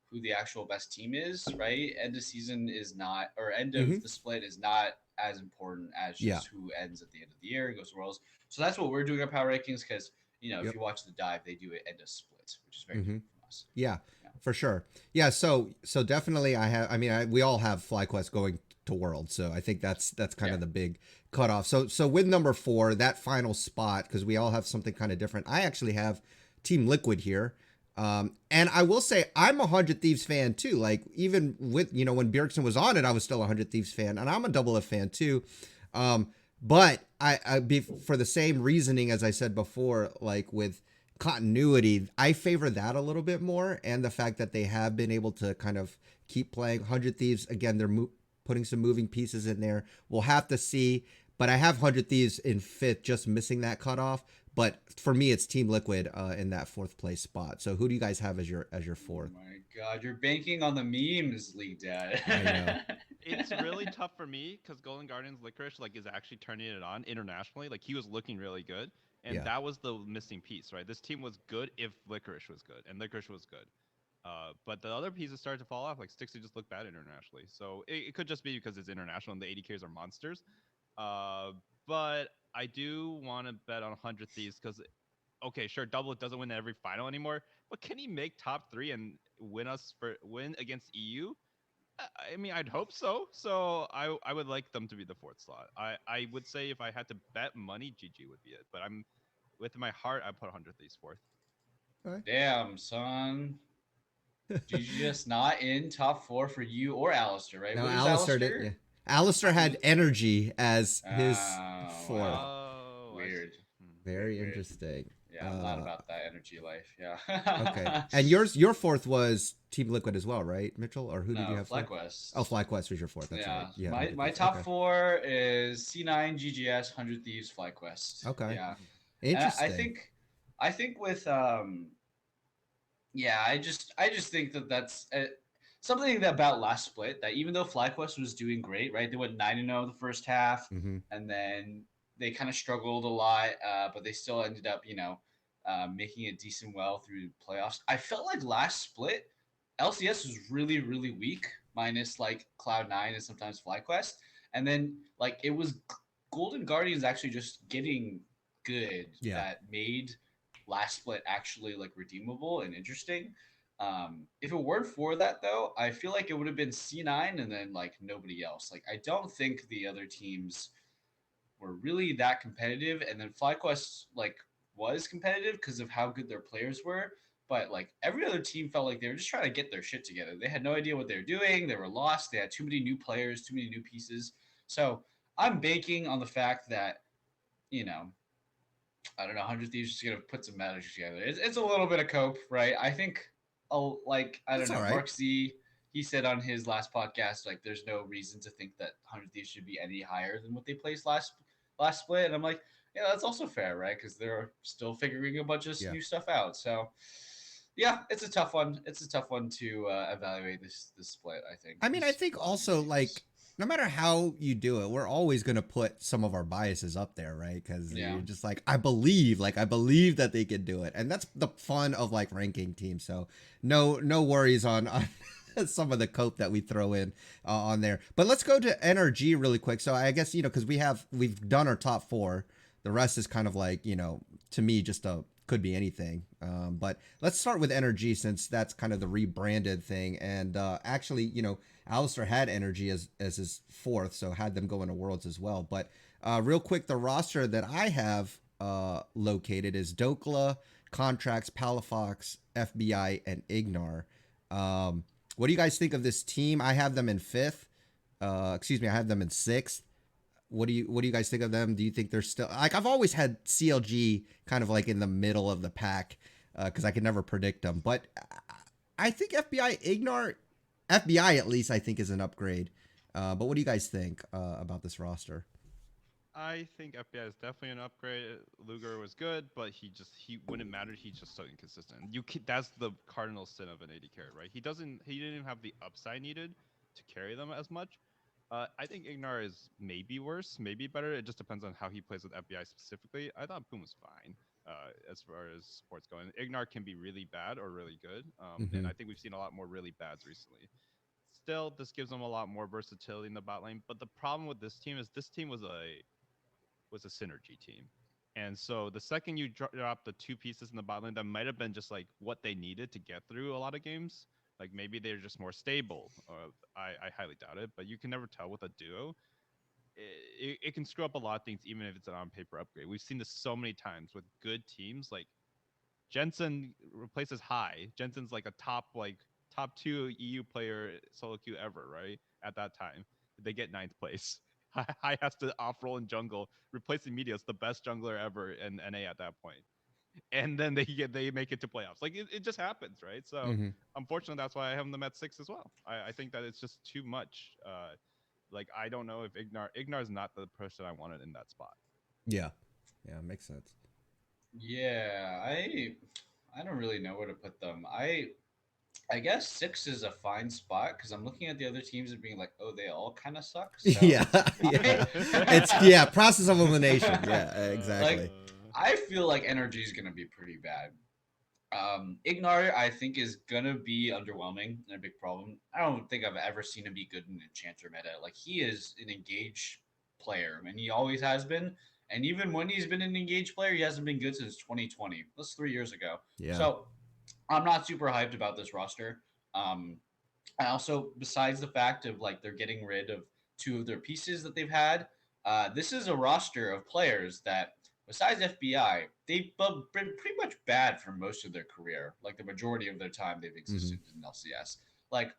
Speaker 4: who the actual best team is, right? End of season is not, or end
Speaker 2: Hmm.
Speaker 4: of the split is not as important as
Speaker 2: Yeah.
Speaker 4: just who ends at the end of the year and goes to Worlds. So that's what we're doing our power rankings because, you know, if
Speaker 2: Yep.
Speaker 4: you watch the dive, they do it end of split, which is very
Speaker 2: Hmm.
Speaker 4: different from us.
Speaker 2: Yeah,
Speaker 4: Yeah.
Speaker 2: for sure. Yeah, so definitely I have. I mean, we all have FlyQuest going to World, so I think that's kind
Speaker 4: Yeah.
Speaker 2: of the big cutoff. So with number 4, that final spot, because we all have something kind of different. I actually have Team Liquid here. And I will say I'm a 100 Thieves fan too. Like even with when Bjergsen was on it, I was still a 100 Thieves fan, and I'm a Double F fan too. But I be for the same reasoning as I said before, like with continuity, I favor that a little bit more, and the fact that they have been able to kind of keep playing 100 Thieves again. They're putting some moving pieces in there. We'll have to see. But I have 100 Thieves in 5th, just missing that cutoff. But for me, it's Team Liquid in that 4th place spot. So who do you guys have as your 4th?
Speaker 4: Oh my God, you're banking on the memes, League Dad.
Speaker 2: I know.
Speaker 3: It's really tough for me because Golden Guardians Licorice like is actually turning it on internationally. Like he was looking really good, and
Speaker 2: Yeah.
Speaker 3: that was the missing piece, right? This team was good if Licorice was good, and Licorice was good. But the other pieces started to fall off. Like Stixie just looked bad internationally, so it could just be because it's international and the AD carries are monsters. Uh, but I do want to bet on 100 Thieves because, okay, sure, Double doesn't win every final anymore, but can he make top 3 and win against EU? I mean, I'd hope so. So I would like them to be the 4th slot. I would say if I had to bet money, GG would be it. But I'm with my heart, I put 100 Thieves 4th.
Speaker 4: Damn, son. GG just not in top 4 for you or Alistair, right?
Speaker 2: No,
Speaker 4: What is
Speaker 2: Alistair did. Yeah.
Speaker 4: Alistair?
Speaker 2: Alistair had energy as his
Speaker 4: Oh,
Speaker 2: 4th.
Speaker 4: wow.
Speaker 3: Oh,
Speaker 4: Weird.
Speaker 2: Very
Speaker 4: Weird.
Speaker 2: interesting.
Speaker 4: Yeah, I'm not about that energy life. Yeah.
Speaker 2: Okay. And your 4th was Team Liquid as well, right, Mitchell? Or who did you
Speaker 4: No,
Speaker 2: have? 4th?
Speaker 4: FlyQuest.
Speaker 2: Oh, FlyQuest was your 4th. That's
Speaker 4: Yeah,
Speaker 2: right. Yeah.
Speaker 4: my
Speaker 2: 100
Speaker 4: top
Speaker 2: okay.
Speaker 4: 4 is C9, GGS, 100 Thieves, FlyQuest.
Speaker 2: Okay.
Speaker 4: Yeah. And
Speaker 2: Interesting.
Speaker 4: I think with yeah, I just think that that's something that about last split, that even though FlyQuest was doing great, right? They went 9-0 the first half,
Speaker 2: Mm-hmm.
Speaker 4: and then they kind of struggled a lot, but they still ended up, you know, making it decent well through playoffs. I felt like last split, LCS was really, really weak, minus like Cloud9 and sometimes FlyQuest. And then like it was Golden Guardians actually just getting good
Speaker 2: Yeah.
Speaker 4: that made last split actually like redeemable and interesting. If it weren't for that though, I feel like it would have been C9 and then like nobody else. Like I don't think the other teams were really that competitive. And then FlyQuest like was competitive because of how good their players were. But like every other team felt like they were just trying to get their shit together. They had no idea what they were doing. They were lost. They had too many new players, too many new pieces. So I'm banking on the fact that, you know, I don't know, 100 Thieves is just going to put some magic together. It's a little bit of cope, right? I think, like, I don't
Speaker 2: That's
Speaker 4: know,
Speaker 2: all right.
Speaker 4: Mark Z, he said on his last podcast, like, there's no reason to think that 100 Thieves should be any higher than what they placed last split. And I'm like, yeah, that's also fair, right? Because they're still figuring a bunch of
Speaker 2: Yeah.
Speaker 4: new stuff out. So, yeah, it's a tough one. It's a tough one to evaluate this split, I think.
Speaker 2: I mean, I
Speaker 4: There's
Speaker 2: think
Speaker 4: a lot of
Speaker 2: also
Speaker 4: teams.
Speaker 2: like no matter how you do it, we're always going to put some of our biases up there, right? Because
Speaker 4: Yeah.
Speaker 2: you're just like, I believe that they can do it. And that's the fun of like ranking teams. So no worries on some of the cope that we throw in on there. But let's go to NRG really quick. So I guess, because we've done our top 4. The rest is kind of like, to me, just could be anything. But let's start with NRG since that's kind of the rebranded thing. And actually, Alistair had energy as his 4th, so had them go into Worlds as well. But real quick, the roster that I have located is Dokla, Contracts, Palafox, FBI, and Ignar. What do you guys think of this team? I have them in 5th. I have them in 6th. What do you guys think of them? Do you think they're still like I've always had CLG kind of like in the middle of the pack because I can never predict them, but I think FBI at least I think is an upgrade. But what do you guys think about this roster?
Speaker 3: I think FBI is definitely an upgrade. Luger was good, but he when it mattered, he's just so inconsistent. That's the cardinal sin of an AD carry, right? He didn't have the upside needed to carry them as much. I think Ignar is maybe worse, maybe better. It just depends on how he plays with FBI specifically. I thought Boom was fine. as far as sports go. And Ignar can be really bad or really good. And
Speaker 2: Hmm.
Speaker 3: I think we've seen a lot more really bads recently. Still, this gives them a lot more versatility in the bot lane. But the problem with this team is this team was a synergy team. And so the second you drop the two pieces in the bot lane, that might have been just like what they needed to get through a lot of games. Like maybe they're just more stable. I highly doubt it, but you can never tell with a duo. It can screw up a lot of things, even if it's an on paper upgrade. We've seen this so many times with good teams. Like Jensen replaces High. Jensen's like a top two EU player solo queue ever, right? At that time, they get ninth place. High has to off roll in jungle, replacing Medios, the best jungler ever in NA at that point. And then they make it to playoffs. Like it just happens, right? So
Speaker 2: Hmm.
Speaker 3: unfortunately, that's why I have them at 6 as well. I think that it's just too much. Like I don't know if Ignar is not the person I wanted in that spot.
Speaker 2: Yeah. Yeah, makes sense.
Speaker 4: Yeah, I don't really know where to put them. I guess 6 is a fine spot because I'm looking at the other teams and being like, oh, they all kind of suck. So
Speaker 2: Yeah, yeah.
Speaker 4: I,
Speaker 2: It's yeah, process of elimination. Yeah,
Speaker 4: like
Speaker 2: exactly.
Speaker 4: I feel like energy is gonna be pretty bad. Ignar, I think, is gonna be underwhelming and a big problem. I don't think I've ever seen him be good in Enchanter meta. Like he is an engaged player, and he always has been. And even when he's been an engaged player, he hasn't been good since 2020. That's 3 years ago.
Speaker 2: Yeah.
Speaker 4: So I'm not super hyped about this roster. Um, I also, besides the fact of like they're getting rid of two of their pieces that they've had, this is a roster of players that, besides FBI, they've been pretty much bad for most of their career. Like the majority of their time they've
Speaker 2: Hmm.
Speaker 4: existed in LCS. Like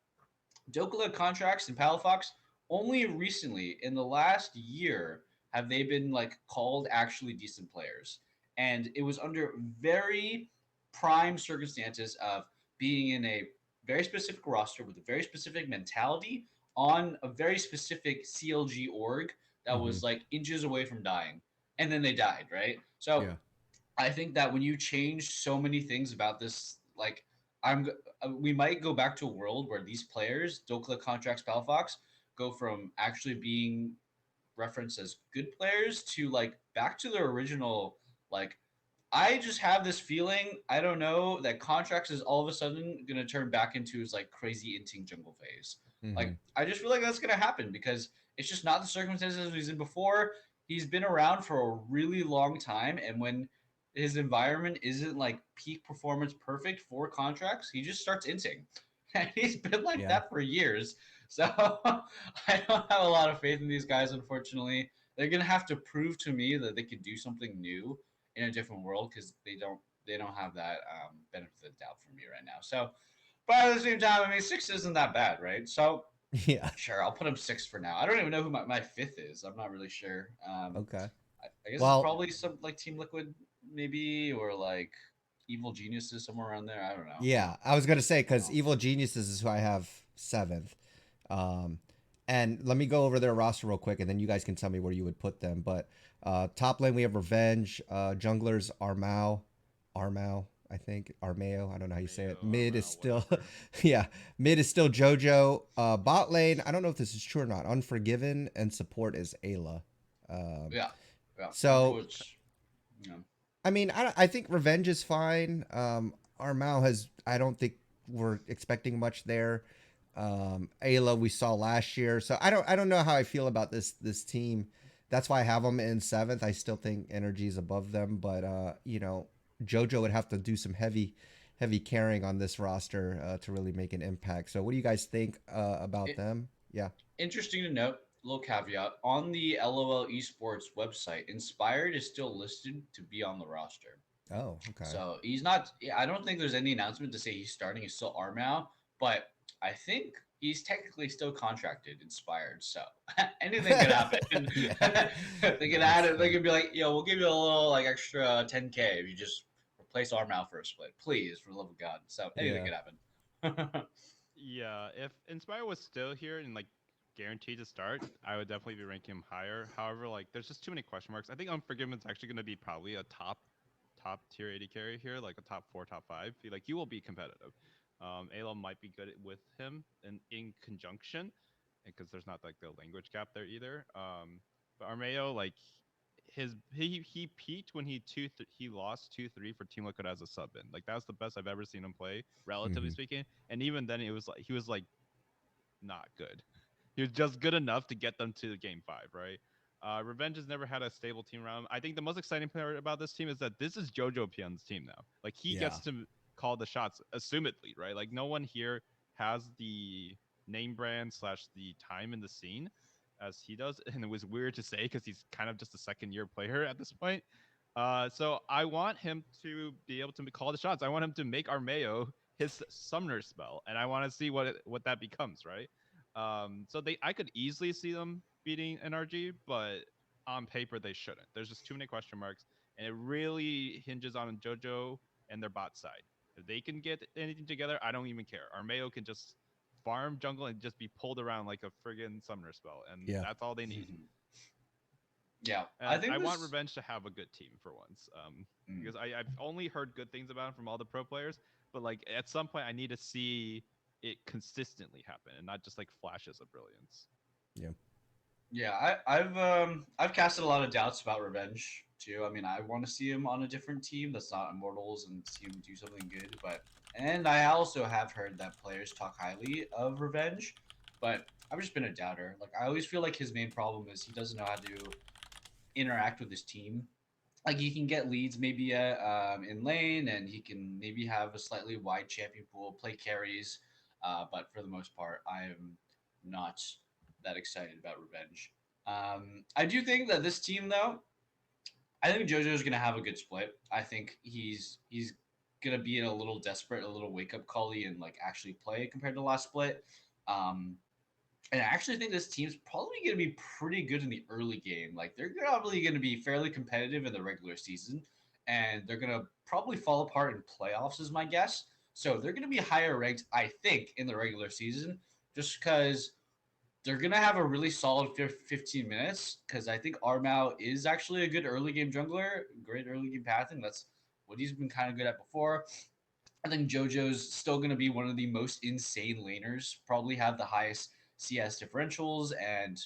Speaker 4: Dokula Contracts and Palafox, only recently in the last year have they been like called actually decent players. And it was under very prime circumstances of being in a very specific roster with a very specific mentality on a very specific CLG org that
Speaker 2: Hmm.
Speaker 4: was like inches away from dying. And then they died, right? So
Speaker 2: Yeah.
Speaker 4: I think that when you change so many things about this, like we might go back to a world where these players, Dokla Contracts, Palafox, go from actually being referenced as good players to like back to their original. Like I just have this feeling, I don't know, that Contracts is all of a sudden gonna turn back into his like crazy inting jungle phase.
Speaker 2: Hmm.
Speaker 4: Like I just feel like that's gonna happen because it's just not the circumstances he's in before. He's been around for a really long time, and when his environment isn't like peak performance perfect for Contracts, he just starts inting. And he's been like
Speaker 2: Yeah.
Speaker 4: that for years. So I don't have a lot of faith in these guys, unfortunately. They're gonna have to prove to me that they can do something new in a different world because they don't have that benefit of the doubt for me right now. So, but at the same time, I mean, 6 isn't that bad, right? So
Speaker 2: Yeah.
Speaker 4: sure, I'll put him 6 for now. I don't even know who my fifth is. I'm not really sure.
Speaker 2: Okay.
Speaker 4: I guess it's
Speaker 2: Well,
Speaker 4: probably some like Team Liquid, maybe, or like Evil Geniuses somewhere around there. I don't know.
Speaker 2: yeah, I was gonna say
Speaker 4: I don't
Speaker 2: because
Speaker 4: know.
Speaker 2: Evil Geniuses is who I have seventh. Um, and let me go over their roster real quick, and then you guys can tell me where you would put them. But top lane we have Revenge, junglers Armao, I think Armao. I don't know how you say it.
Speaker 3: Mayo,
Speaker 2: Mid is
Speaker 3: Armel,
Speaker 2: still,
Speaker 3: whatever.
Speaker 2: yeah, mid is still JoJo. Bot lane, I don't know if this is true or not. Unforgiven and support is Ayla. Um,
Speaker 4: Yeah, yeah.
Speaker 2: so
Speaker 4: Which, you know,
Speaker 2: I mean, I think Revenge is fine. Armao has, I don't think we're expecting much there. Ayla we saw last year, so I don't know how I feel about this team. That's why I have them in seventh. I still think Energy is above them, but JoJo would have to do some heavy carrying on this roster to really make an impact. So what do you guys think about
Speaker 4: it,
Speaker 2: them? Yeah.
Speaker 4: interesting to note, little caveat on the LOL Esports website, Inspired is still listed to be on the roster.
Speaker 2: Oh, okay.
Speaker 4: So he's not. I don't think there's any announcement to say he's starting. He's still Armao, but I think he's technically still contracted, Inspired. So anything could happen.
Speaker 2: Yeah.
Speaker 4: They could
Speaker 2: That's
Speaker 4: add it. They
Speaker 2: funny.
Speaker 4: could be like, "Yo, we'll give you a little like extra 10K if you just replace Armao for a split, please, for the love of God." So anything
Speaker 2: Yeah.
Speaker 4: could happen.
Speaker 3: Yeah, if Inspire was still here and like guaranteed to start, I would definitely be ranking him higher. However, like there's just too many question marks. I think Unforgiven's actually going to be probably a top tier 80 carry here, like a top 4, top 5. Like he will be competitive. Alo might be good with him in conjunction because there's not like the language gap there either. But Armeo, like he peaked when he lost 2-3 for Team Liquid as a sub in. Like that was the best I've ever seen him play, relatively
Speaker 2: Mhm.
Speaker 3: speaking. And even then, it was like he was like not good. He was just good enough to get them to game 5, right? Revenge has never had a stable team around him. I think the most exciting part about this team is that this is Jojo Pion's team now. Like he
Speaker 2: Yeah.
Speaker 3: gets to call the shots, assumedly, right? Like no one here has the name brand slash the time in the scene as he does, and it was weird to say because he's kind of just a second year player at this point. So I want him to be able to call the shots. I want him to make Armeo his summoner spell, and I want to see what that becomes, right? So I could easily see them beating NRG, but on paper they shouldn't. There's just too many question marks, and it really hinges on JoJo and their bot side. If they can get anything together, I don't even care. Armeo can just farm jungle and just be pulled around like a friggin' summoner spell, and
Speaker 2: Yeah.
Speaker 3: that's all they need.
Speaker 4: Yeah,
Speaker 3: And
Speaker 4: I think
Speaker 3: I want
Speaker 4: this.
Speaker 3: Revenge to have a good team for once,
Speaker 4: Mm.
Speaker 3: because I've only heard good things about him from all the pro players. But like at some point, I need to see it consistently happen and not just like flashes of brilliance.
Speaker 4: Yeah, I've casted a lot of doubts about Revenge too. I mean, I want to see him on a different team that's not Immortals and see him do something good. And I also have heard that players talk highly of Revenge, but I've just been a doubter. Like I always feel like his main problem is he doesn't know how to interact with his team. Like he can get leads maybe in lane, and he can maybe have a slightly wide champion pool, play carries. But for the most part, I am not that excited about Revenge. I do think that this team, though, I think JoJo is going to have a good split. I think he's going to be in a little desperate, a little wake up cally, and like actually play compared to last split. Um, and I actually think this team's probably going to be pretty good in the early game. Like they're probably going to be fairly competitive in the regular season, and they're going to probably fall apart in playoffs, is my guess. So they're going to be higher ranked, I think, in the regular season, just because they're going to have a really solid 15 minutes. Because I think Armao is actually a good early game jungler, great early game pathing. That's what he's been kind of good at before. I think JoJo's still going to be one of the most insane laners, probably have the highest CS differentials and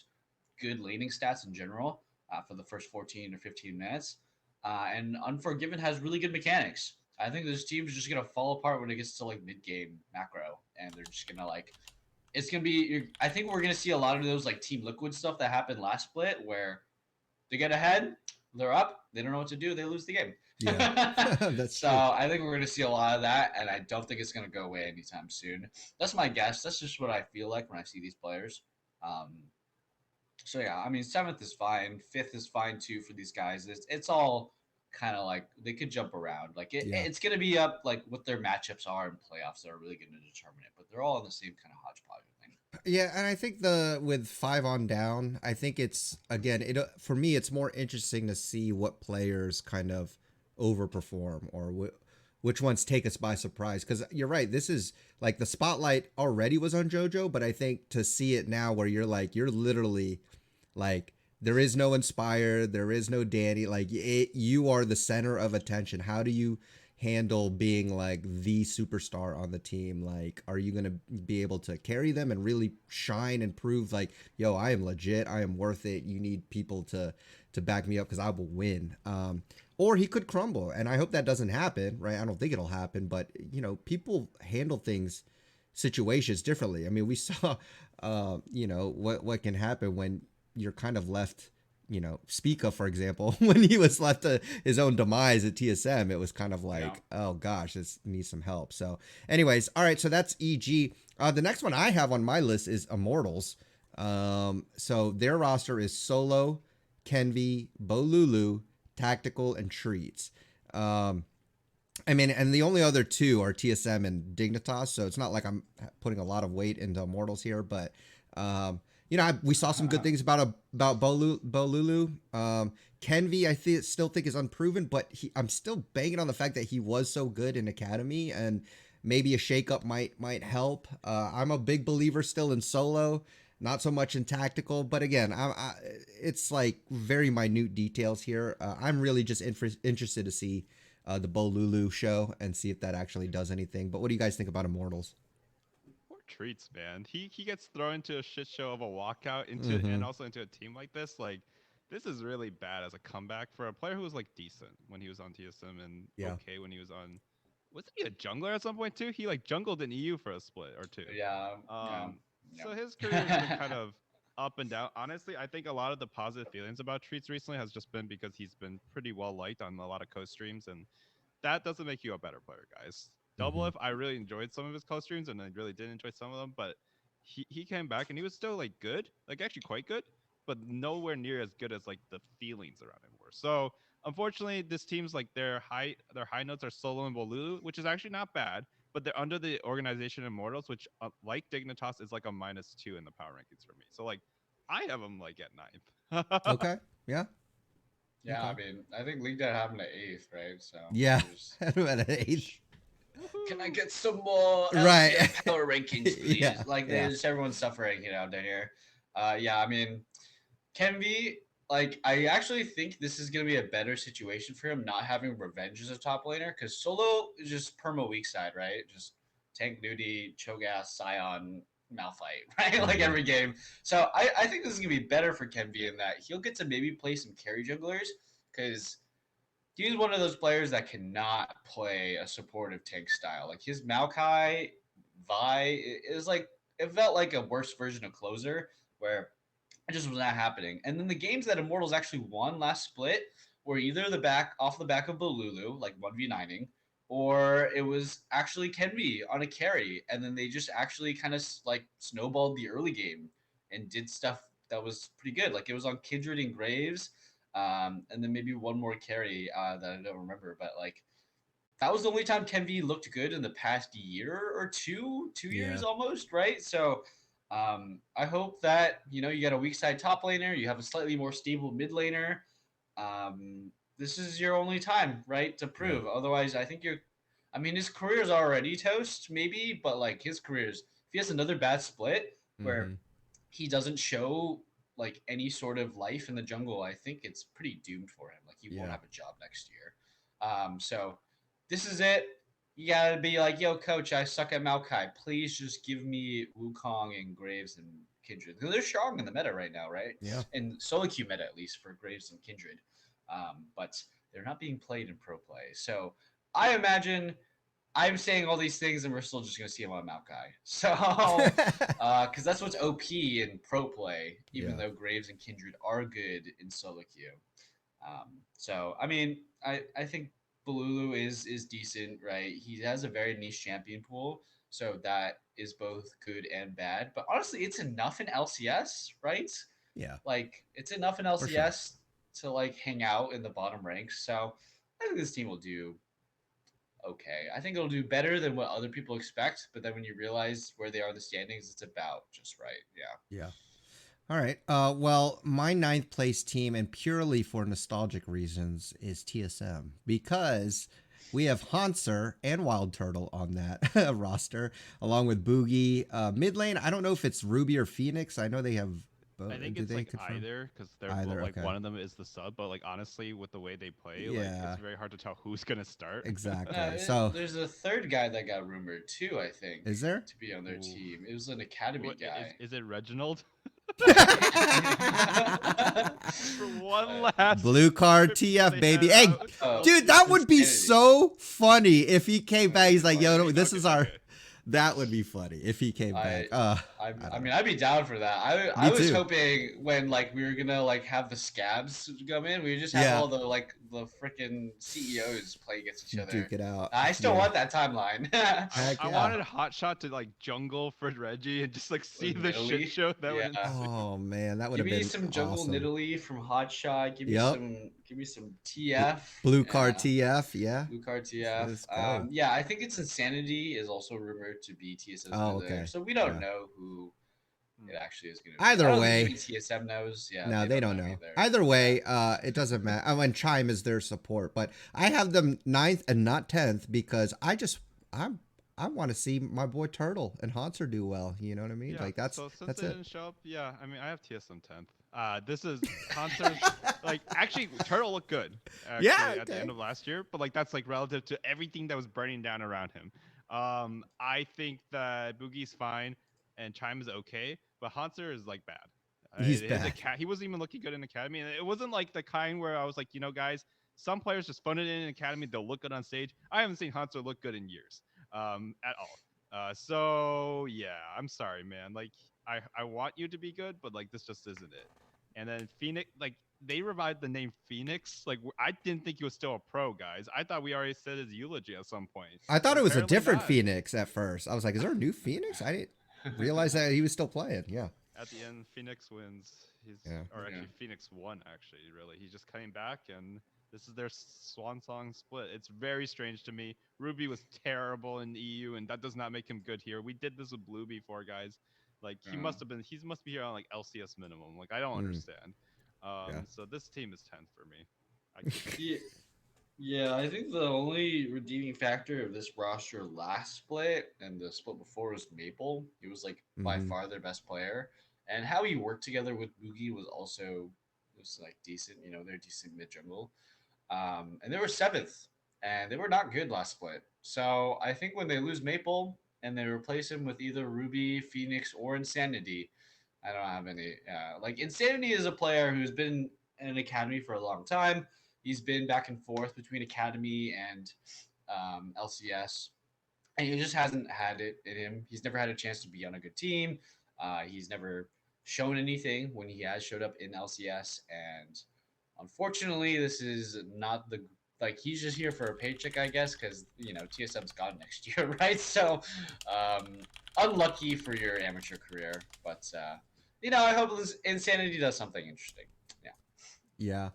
Speaker 4: good laning stats in general for the first 14 or 15 minutes. And Unforgiven has really good mechanics. I think this team's just going to fall apart when it gets to like mid game macro, and they're just going to like. It's going to be. I think we're going to see a lot of those like Team Liquid stuff that happened last split where they get ahead, they're up, they don't know what to do, they lose the game.
Speaker 2: Yeah. That's
Speaker 4: so
Speaker 2: true.
Speaker 4: I think we're going to see a lot of that, and I don't think it's going to go away anytime soon. That's my guess. That's just what I feel like when I see these players. So yeah, I mean, 7th is fine, 5th is fine too for these guys. It's all kind of like they could jump around. Like
Speaker 2: Yeah.
Speaker 4: it's going to be up like what their matchups are in playoffs that are really going to determine it. But they're all in the same kind of hodgepodge thing.
Speaker 2: Yeah, and I think with 5 on down, I think it's again, for me it's more interesting to see what players kind of overperform or which ones take us by surprise, cuz you're right, this is like the spotlight already was on JoJo, but I think to see it now where you're literally like there is no Inspire, there is no Danny, like you are the center of attention. How do you handle being like the superstar on the team? Like, are you going to be able to carry them and really shine and prove like, yo, I am legit, I am worth it, you need people to back me up because I will win? Or he could crumble, and I hope that doesn't happen, right? I don't think it'll happen, but you know, people handle situations differently. I mean, we saw you know what can happen when you're kind of left, you know, Spica, for example, when he was left to his own demise at TSM, it was kind of like, oh gosh, this needs some help. So anyways, all right, so that's EG. The next one I have on my list is Immortals. So their roster is Solo, Kenvi, Bolulu, Tactical, and Treats. I mean, and the only other two are TSM and Dignitas, so it's not like I'm putting a lot of weight into Immortals here, but you know, we saw some good things about Bolulu. Kenvi, I still think is unproven, but I'm still banging on the fact that he was so good in Academy, and maybe a shakeup might help. I'm a big believer still in Solo, not so much in Tactical, but again, it's like very minute details here. I'm really just interested to see the Bolulu show and see if that actually does anything. But what do you guys think about Immortals?
Speaker 3: Treats, man. He gets thrown into a shit show of a walkout into and also into a team like this. Like This is really bad as a comeback for a player who was like decent when he was on TSM and
Speaker 2: Yeah.
Speaker 3: okay when he was on. Wasn't he a jungler at some point too? He like jungled in EU for a split or two.
Speaker 4: Yeah.
Speaker 3: So his career's been kind of up and down. Honestly, I think a lot of the positive feelings about Treats recently has just been because he's been pretty well liked on a lot of co-streams, and that doesn't make you a better player, guys. Double
Speaker 2: Mhm.
Speaker 3: F, I really enjoyed some of his co-streams, and I really did enjoy some of them, but he came back and he was still like good, like actually quite good, but nowhere near as good as like the feelings around him were. So unfortunately, this team's like their high notes are Solo and Bolulu, which is actually not bad, but they're under the organization Immortals, which like Dignitas is like a -2 in the power rankings for me. So like I have them like at 9th.
Speaker 2: Okay. Yeah.
Speaker 4: Yeah,
Speaker 2: Okay.
Speaker 4: I mean, I think League Dead happened at 8th, right? So
Speaker 2: Yeah.
Speaker 4: there's-
Speaker 2: At an 8th.
Speaker 4: Can I get some more
Speaker 2: Right.
Speaker 4: LCS power rankings, please?
Speaker 2: Yeah,
Speaker 4: Like,
Speaker 2: yeah.
Speaker 4: there's everyone's suffering, down here. Yeah, I mean, Kenvi, like, I actually think this is going to be a better situation for him not having Revenge as a top laner because Solo is just perma weak side, right? Just tank Nudie, Cho'Gath, Scion, Malphite, right? Like
Speaker 2: Mhm.
Speaker 4: every game. So I think this is going to be better for Kenvi in that he'll get to maybe play some carry junglers because he's one of those players that cannot play a supportive tank style. Like his Maokai Vi is like it felt like a worse version of closer where it just was not happening. And then the games that Immortals actually won last split were either off the back of Bolulu, like 1v9ing, or it was actually Kenvi on a carry. And then they just actually kind of like snowballed the early game and did stuff that was pretty good. Like it was on Kindred and Graves, and then maybe one more carry that I don't remember. But like that was the only time Kenvi looked good in the past year or two years
Speaker 2: Yeah.
Speaker 4: almost, right? So I hope that you got a weak side top laner, you have a slightly more stable mid laner. This is your only time, right, to prove. Otherwise, I think you're. I mean, his career's already toast, maybe, but like his career's, if he has another bad split where
Speaker 2: Mhm.
Speaker 4: he doesn't show like any sort of life in the jungle, I think it's pretty doomed for him. Like he won't
Speaker 2: Yeah.
Speaker 4: have a job next year. So this is it. You gotta be like, yo, coach, I suck at Maokai. Please just give me Wukong and Graves and Kindred. They're strong in the meta right now, right?
Speaker 2: Yeah.
Speaker 4: In solo queue meta, at least for Graves and Kindred. But they're not being played in pro play. So I imagine I'm saying all these things and we're still just going to see him on Maokai. So, because that's what's OP in pro play, even
Speaker 2: Yeah.
Speaker 4: though Graves and Kindred are good in solo queue. So, I mean, I think Bolulu is decent, right? He has a very niche champion pool, so that is both good and bad. But honestly, it's enough in LCS, right?
Speaker 2: Yeah.
Speaker 4: Like, it's enough in
Speaker 2: For sure.
Speaker 4: LCS to like hang out in the bottom ranks. So, I think this team will do okay. I think it'll do better than what other people expect, but then when you realize where they are in the standings, it's about just right. Yeah.
Speaker 2: Yeah. All right. Well, my 9th place team, and purely for nostalgic reasons, is TSM because we have Hanser and Wild Turtle on that roster, along with Boogie. Mid lane, I don't know if it's Ruby or Phoenix. I know they have.
Speaker 3: I think
Speaker 2: do
Speaker 3: it's
Speaker 2: they
Speaker 3: like
Speaker 2: confirm?
Speaker 3: either because they're
Speaker 2: Either,
Speaker 3: like
Speaker 2: okay.
Speaker 3: one of them is the sub, but like honestly, with the way they play, like
Speaker 2: Yeah.
Speaker 3: it's very hard to tell who's gonna start.
Speaker 2: Exactly. So
Speaker 4: there's a third guy that got rumored too. I think
Speaker 2: is there?
Speaker 4: to be on their
Speaker 3: Ooh.
Speaker 4: team. It was an academy
Speaker 3: What,
Speaker 4: guy.
Speaker 3: is it Reginald? For one last
Speaker 2: Blue card
Speaker 3: trip
Speaker 2: TF
Speaker 3: they
Speaker 2: baby.
Speaker 3: had
Speaker 2: Hey,
Speaker 3: out.
Speaker 4: Oh,
Speaker 2: dude, that would be
Speaker 4: insanity.
Speaker 2: so funny if he came back. He's like, yo,
Speaker 3: Okay,
Speaker 2: this is our.
Speaker 3: okay.
Speaker 2: That would be funny if he came back.
Speaker 4: I mean, I'd be down for that. I was
Speaker 2: too.
Speaker 4: hoping when like we were gonna like have the scabs come in, we would just have
Speaker 2: Yeah.
Speaker 4: all the freaking CEOs play against each other.
Speaker 2: Duke it out.
Speaker 4: I still
Speaker 2: Yeah.
Speaker 4: want that timeline.
Speaker 2: Heck
Speaker 3: I
Speaker 2: yeah.
Speaker 3: wanted Hotshot to like jungle for Reggie and just like see
Speaker 4: With
Speaker 3: the
Speaker 4: Nidalee?
Speaker 3: shit show that would
Speaker 4: Yeah.
Speaker 3: ensue.
Speaker 2: Oh man, that would
Speaker 4: Give
Speaker 2: have
Speaker 4: me
Speaker 2: been
Speaker 4: some jungle
Speaker 2: awesome.
Speaker 4: Nidalee from Hotshot.
Speaker 2: Yep.
Speaker 4: Give me some TF.
Speaker 2: Blue card
Speaker 4: Yeah.
Speaker 2: TF, yeah.
Speaker 4: Blue card TF.
Speaker 2: Let's go.
Speaker 4: Yeah, I think it's Insanity is also rumored to be TSM's
Speaker 2: Oh,
Speaker 4: mid laner.
Speaker 2: okay.
Speaker 4: So we don't
Speaker 2: Yeah.
Speaker 4: know who it actually is going to be.
Speaker 2: Either
Speaker 4: I don't
Speaker 2: way-
Speaker 4: think even TSM knows. Yeah.
Speaker 2: No, they don't know.
Speaker 4: either.
Speaker 2: Either way, it doesn't matter. I mean, Chime is their support, but I have them 9th and not 10th because I want to see my boy Turtle and Hanser do well. You know what I mean?
Speaker 3: Yeah,
Speaker 2: Like that's
Speaker 3: so since
Speaker 2: that's
Speaker 3: they
Speaker 2: it.
Speaker 3: didn't show up, yeah, I mean I have TSM 10th. This is Hanser's like actually Turtle looked good actually,
Speaker 2: Yeah,
Speaker 3: at the
Speaker 2: okay.
Speaker 3: end of last year, but like that's like relative to everything that was burning down around him. I think that Boogie's fine and Chime is okay, but Hanser is like bad.
Speaker 2: He's
Speaker 3: His
Speaker 2: back.
Speaker 3: he wasn't even looking good in academy, and it wasn't like the kind where I was like, guys, some players just phone it in academy, they'll look good on stage. I haven't seen Hanzo look good in years, at all. So yeah, I'm sorry, man. Like I want you to be good, but like this just isn't it. And then Phoenix, like they revived the name Phoenix. Like I didn't think he was still a pro, guys. I thought we already said his eulogy at some point.
Speaker 2: I thought
Speaker 3: But
Speaker 2: it was a
Speaker 3: apparently
Speaker 2: different
Speaker 3: not.
Speaker 2: Phoenix at first. I was like, is there a new Phoenix? I didn't realize that he was still playing. Yeah.
Speaker 3: At the end, Phoenix wins.
Speaker 2: Yeah.
Speaker 3: Or actually,
Speaker 4: Yeah.
Speaker 3: Phoenix won. Actually, really, he's just coming back, and this is their swan song split. It's very strange to me. Ruby was terrible in EU, and that does not make him good here. We did this with Blue before, guys. Like he must have been. He must be here on like LCS minimum. Like I don't understand.
Speaker 2: Yeah.
Speaker 3: So this team is 10th for me.
Speaker 4: Yeah, yeah, I think the only redeeming factor of this roster last split and the split before was Maple. He was like by
Speaker 2: Mhm.
Speaker 4: far their best player, and how he worked together with Boogie was like decent. You know, they're decent mid jungle, and they were seventh, and they were not good last split. So I think when they lose Maple and they replace him with either Ruby, Phoenix, or Insanity, I don't have any. Like Insanity is a player who's been in an academy for a long time. He's been back and forth between academy and LCS, and he just hasn't had it in him. He's never had a chance to be on a good team. He's never shown anything when he has showed up in LCS, and unfortunately, this is not the like he's just here for a paycheck, I guess, because TSM's gone next year, right? So, unlucky for your amateur career, but I hope this Insanity does something interesting. Yeah.
Speaker 2: Yeah.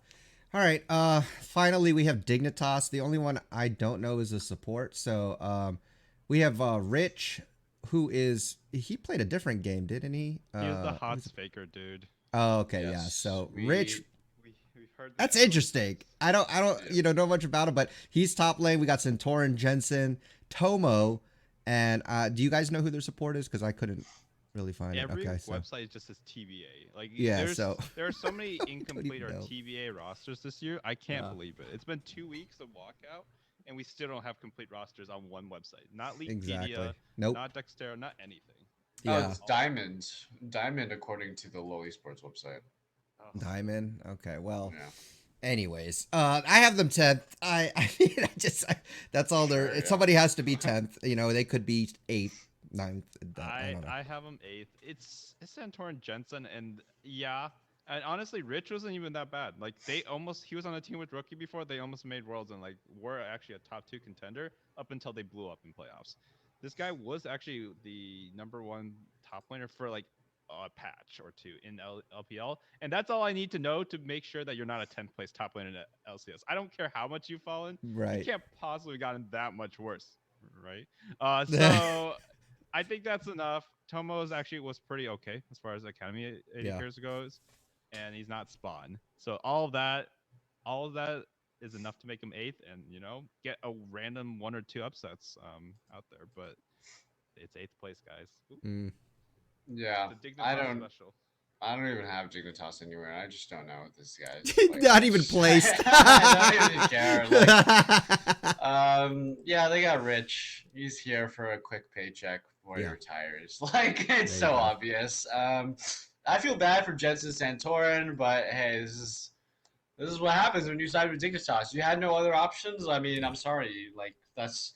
Speaker 2: All right. Finally we have Dignitas. The only one I don't know is a support. So we have Rich, who he played a different game, didn't he?
Speaker 3: He was the
Speaker 2: who's-
Speaker 3: HOTS faker, dude.
Speaker 2: Oh, okay, yeah.
Speaker 4: Yes,
Speaker 2: So
Speaker 4: we-
Speaker 2: Rich,
Speaker 3: We've heard.
Speaker 2: that's
Speaker 3: this.
Speaker 2: interesting. I don't know much about him, but he's top lane. We got Centauran, Jensen, Tomo, and do you guys know who their support is? Because I couldn't really find
Speaker 3: Every
Speaker 2: it. Okay, so
Speaker 3: website just says TBA. Like
Speaker 2: Yeah, so-
Speaker 3: there are so many incomplete or
Speaker 2: know.
Speaker 3: TBA rosters this year. I can't
Speaker 2: Yeah.
Speaker 3: believe it. It's been 2 weeks of walkout, and we still don't have complete rosters on one website. Not Leaguepedia,
Speaker 2: exactly. Nope.
Speaker 3: not Dexterra, not anything.
Speaker 4: Oh,
Speaker 2: Yeah.
Speaker 4: it's Diamond. Diamond, according to the Lowly Sports website.
Speaker 3: Oh.
Speaker 2: Diamond. Okay. Well.
Speaker 4: Yeah.
Speaker 2: Anyways, I have them 10th. I mean, that's all
Speaker 4: Sure, yeah.
Speaker 2: somebody has to be 10th. They could be 8th, 9th. I don't know.
Speaker 3: I have him 8th. It's Santorin Jensen, and yeah. And honestly, Rich wasn't even that bad. Like he was on a team with Rookie before. They almost made Worlds and like were actually a top 2 contender up until they blew up in playoffs. This guy was actually the #1 top laner for like a patch or 2 in LPL, and that's all I need to know to make sure that you're not a 10th place top laner in LCS. I don't care how much you've fallen. You
Speaker 2: Right.
Speaker 3: can't possibly gotten that much worse, right? So I think that's enough. Tomo's actually was pretty okay as far as Academy years goes, and he's not Spawn. So all of that is enough to make him 8th, and get a random 1 or 2 upsets out there. But it's 8th place, guys. Ooh,
Speaker 2: Mm.
Speaker 4: Yeah.
Speaker 3: the Dignitas
Speaker 4: I don't
Speaker 3: special.
Speaker 4: even have Dignitas anywhere. I just don't know what this guy is.
Speaker 2: Not even placed.
Speaker 4: I don't even care. Yeah, they got Rich. He's here for a quick paycheck before he
Speaker 2: Yeah.
Speaker 4: retires. Like, it's
Speaker 2: you
Speaker 4: so
Speaker 2: go.
Speaker 4: obvious. I feel bad for Jensen Santorin, but hey, this is what happens when you sign with Dignitas. You had no other options. I mean, I'm sorry. Like, that's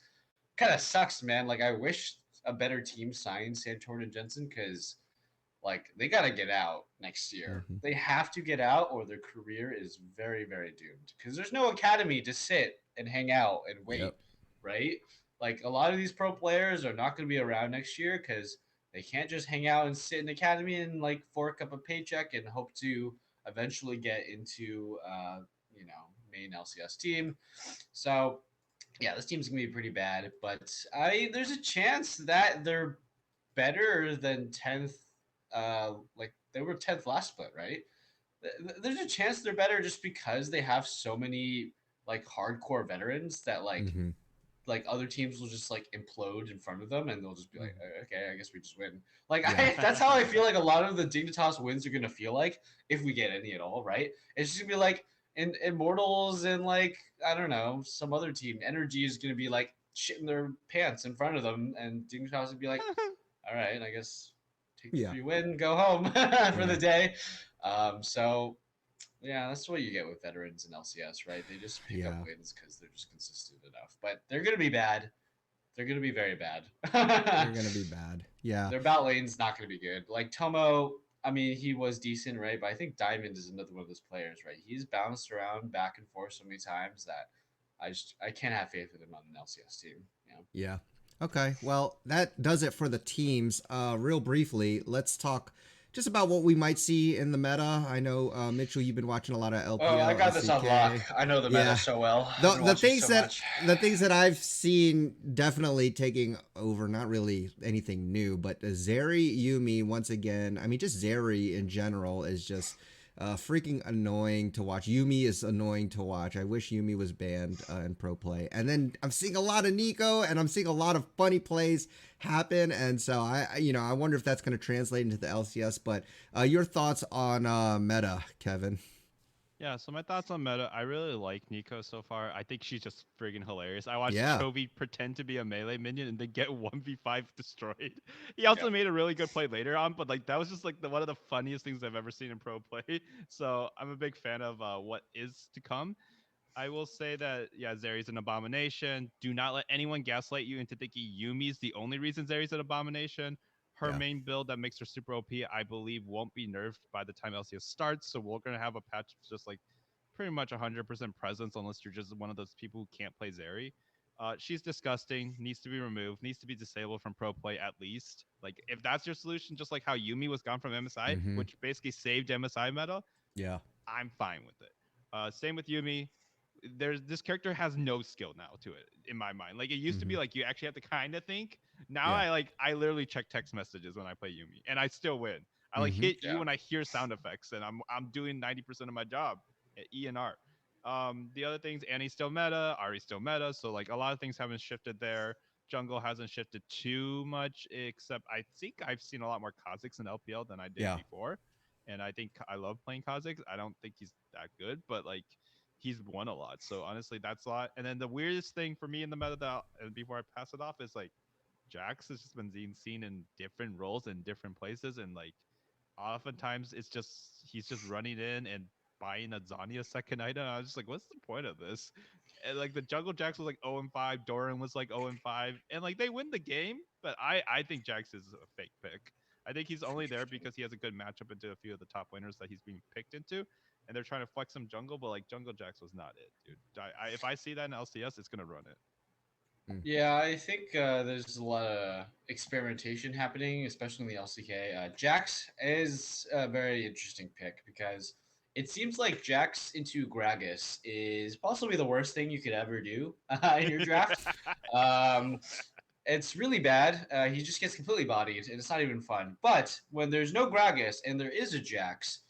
Speaker 4: kind of sucks, man. Like, I wish a better team signed Santorin and Jensen because, like, they got to get out next year.
Speaker 2: Mhm.
Speaker 4: They have to get out or their career is very, very doomed because there's no academy to sit and hang out and wait,
Speaker 2: Yep.
Speaker 4: right? Like, a lot of these pro players are not going to be around next year because they can't just hang out and sit in the academy and, like, fork up a paycheck and hope to eventually get into, main LCS team. So, yeah, this team's gonna be pretty bad, but there's a chance that they're better than 10th. Like they were 10th last split, right? There's a chance they're better just because they have so many like hardcore veterans that
Speaker 2: Mhm.
Speaker 4: like other teams will just like implode in front of them and they'll just be like, okay, I guess we just win. Like
Speaker 2: Yeah.
Speaker 4: that's how I feel like a lot of the Dignitas wins are gonna feel like if we get any at all, right? It's just gonna be like in Immortals and like I don't know some other team. Energy is gonna be like shitting their pants in front of them, and Dignitas would be like, all right, I guess
Speaker 2: Yeah.
Speaker 4: you win, go home for the day. So yeah, that's what you get with veterans in LCS, right? They just pick up wins because they're just consistent enough. But they're gonna be bad. They're gonna be very bad.
Speaker 2: They're gonna be bad. Yeah.
Speaker 4: Their bot lane's not gonna be good. Like Tomo, I mean, he was decent, right? But I think Diamond is another one of those players, right? He's bounced around back and forth so many times that I can't have faith in him on an LCS team.
Speaker 2: Yeah. Okay. Well, that does it for the teams. Real briefly, let's talk just about what we might see in the meta. I know, Mitchell, you've been watching a lot of LPL.
Speaker 4: Oh, I got this on lock. I know the meta so well.
Speaker 2: The things that I've seen definitely taking over, not really anything new, but Zeri, Yuumi, once again, I mean, just Zeri in general is just freaking annoying to watch. Yuumi is annoying to watch. I wish Yuumi was banned in pro play. And then I'm seeing a lot of Neeko, and I'm seeing a lot of funny plays happen. And so I wonder if that's going to translate into the LCS. But your thoughts on meta, Kevin?
Speaker 3: Yeah, so my thoughts on meta, I really like Neeko so far. I think she's just friggin' hilarious. I watched Chovy pretend to be a melee minion and then get 1v5 destroyed. He also made a really good play later on, but like that was just like one of the funniest things I've ever seen in pro play. So I'm a big fan of what is to come. I will say that, Zeri's an abomination. Do not let anyone gaslight you into thinking Yumi's the only reason Zeri's an abomination. Her main build that makes her super OP, I believe, won't be nerfed by the time LCS starts. So we're going to have a patch of just like pretty much 100% presence unless you're just one of those people who can't play Zeri. She's disgusting, needs to be removed, needs to be disabled from pro play at least. Like if that's your solution, just like how Yuumi was gone from MSI, which basically saved MSI meta, I'm fine with it. Same with Yuumi. This character has no skill now to it in my mind. Like it used to be like you actually have to kind of think. Now I literally check text messages when I play Yuumi and I still win. I like hit you when I hear sound effects and I'm doing 90% of my job at E and R. The other things, Annie's still meta, Ari's still meta, so like a lot of things haven't shifted there. Jungle hasn't shifted too much, except I think I've seen a lot more Kha'Zix in LPL than I did before. And I think I love playing Kha'Zix. I don't think he's that good, but like he's won a lot. So honestly, that's a lot. And then the weirdest thing for me in the meta that before I pass it off is like Jax has just been seen in different roles in different places, and like oftentimes it's just he's just running in and buying a Zanya second item. I was just like, what's the point of this? And like the jungle Jax was like 0-5, Doran was like 0-5, and like they win the game. But I think Jax is a fake pick. I think he's only there because he has a good matchup into a few of the top laners that he's being picked into, and they're trying to flex some jungle. But like jungle Jax was not it, dude. If I see that in LCS, it's gonna run it.
Speaker 4: Yeah, I think there's a lot of experimentation happening, especially in the LCK. Jax is a very interesting pick because it seems like Jax into Gragas is possibly the worst thing you could ever do in your draft. It's really bad. He just gets completely bodied, and it's not even fun. But when there's no Gragas and there is a Jax,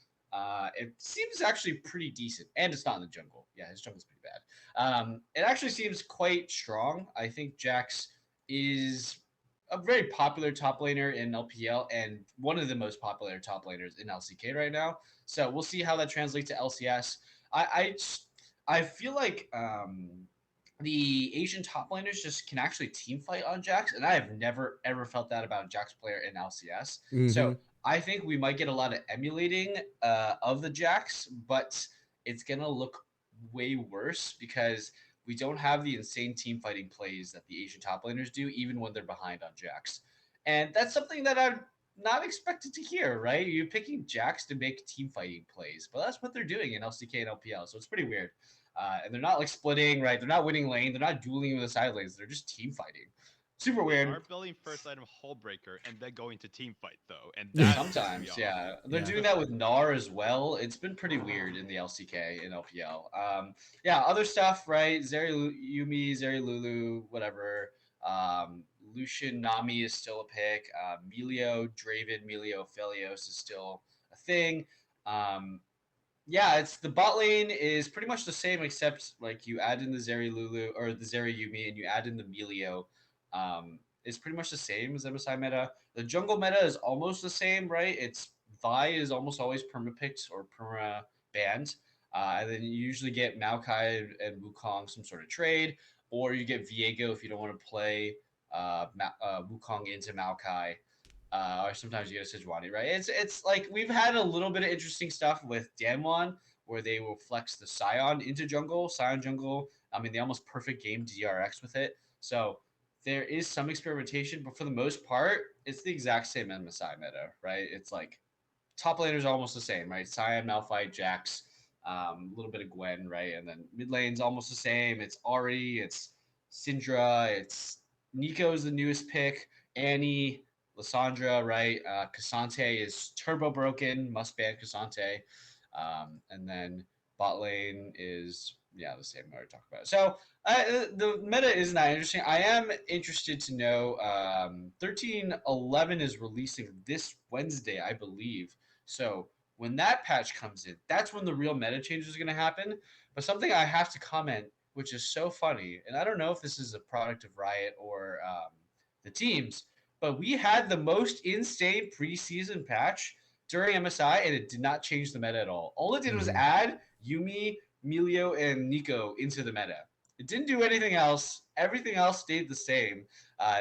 Speaker 4: it seems actually pretty decent, and it's not in the jungle. Yeah, his jungle's pretty bad. It actually seems quite strong. I think Jax is a very popular top laner in LPL and one of the most popular top laners in LCK right now. So we'll see how that translates to LCS. I feel like the Asian top laners just can actually team fight on Jax, and I have never ever felt that about a Jax player in LCS. So I think we might get a lot of emulating of the Jax, but it's gonna look way worse because we don't have the insane team fighting plays that the Asian top laners do, even when they're behind on Jax. And that's something that I'm not expected to hear, right? You're picking Jax to make team fighting plays, but that's what they're doing in LCK and LPL, so it's pretty weird. And they're not like splitting, right? They're not winning lane. They're not dueling with the side lanes. They're just team fighting. Super weird.
Speaker 3: They are building first item Hullbreaker and then going to team fight though, and
Speaker 4: sometimes, they're doing that with Gnar as well. It's been pretty weird in the LCK and LPL. Other stuff, right? Zeri Yuumi, Zeri Lulu, whatever. Lucian Nami is still a pick. Melio, Draven, Melio, Felios is still a thing. It's the bot lane is pretty much the same, except like you add in the Zeri Lulu or the Zeri Yuumi and you add in the Melio. It's pretty much the same as MSI meta. The jungle meta is almost the same, right? It's Vi is almost always perma-picked or perma-banned. And then you usually get Maokai and Wukong some sort of trade, or you get Viego if you don't want to play Wukong into Maokai. or sometimes you get a Sejuani, right? It's like we've had a little bit of interesting stuff with Danwon where they will flex the Scion into jungle, Scion jungle. I mean, they almost perfect game DRX with it. So there is some experimentation, but for the most part, it's the exact same MSI meta, right? It's like top laners are almost the same, right? Scion, Malphite, Jax, a little bit of Gwen, right? And then mid lane's almost the same. It's Ahri, it's Syndra, it's Nico's the newest pick, Annie, Lissandra, right? Cassante is turbo broken, must ban Cassante. And then bot lane is, yeah, the same we already talked about. So the meta isn't that interesting. I am interested to know 1311 is releasing this Wednesday, I believe. So when that patch comes in, that's when the real meta change is going to happen. But something I have to comment, which is so funny, and I don't know if this is a product of Riot or the teams, but we had the most insane preseason patch during MSI, and it did not change the meta at all. All it did was add Yuumi, Milio, and Nico into the meta. It didn't do anything else. Everything else stayed the same.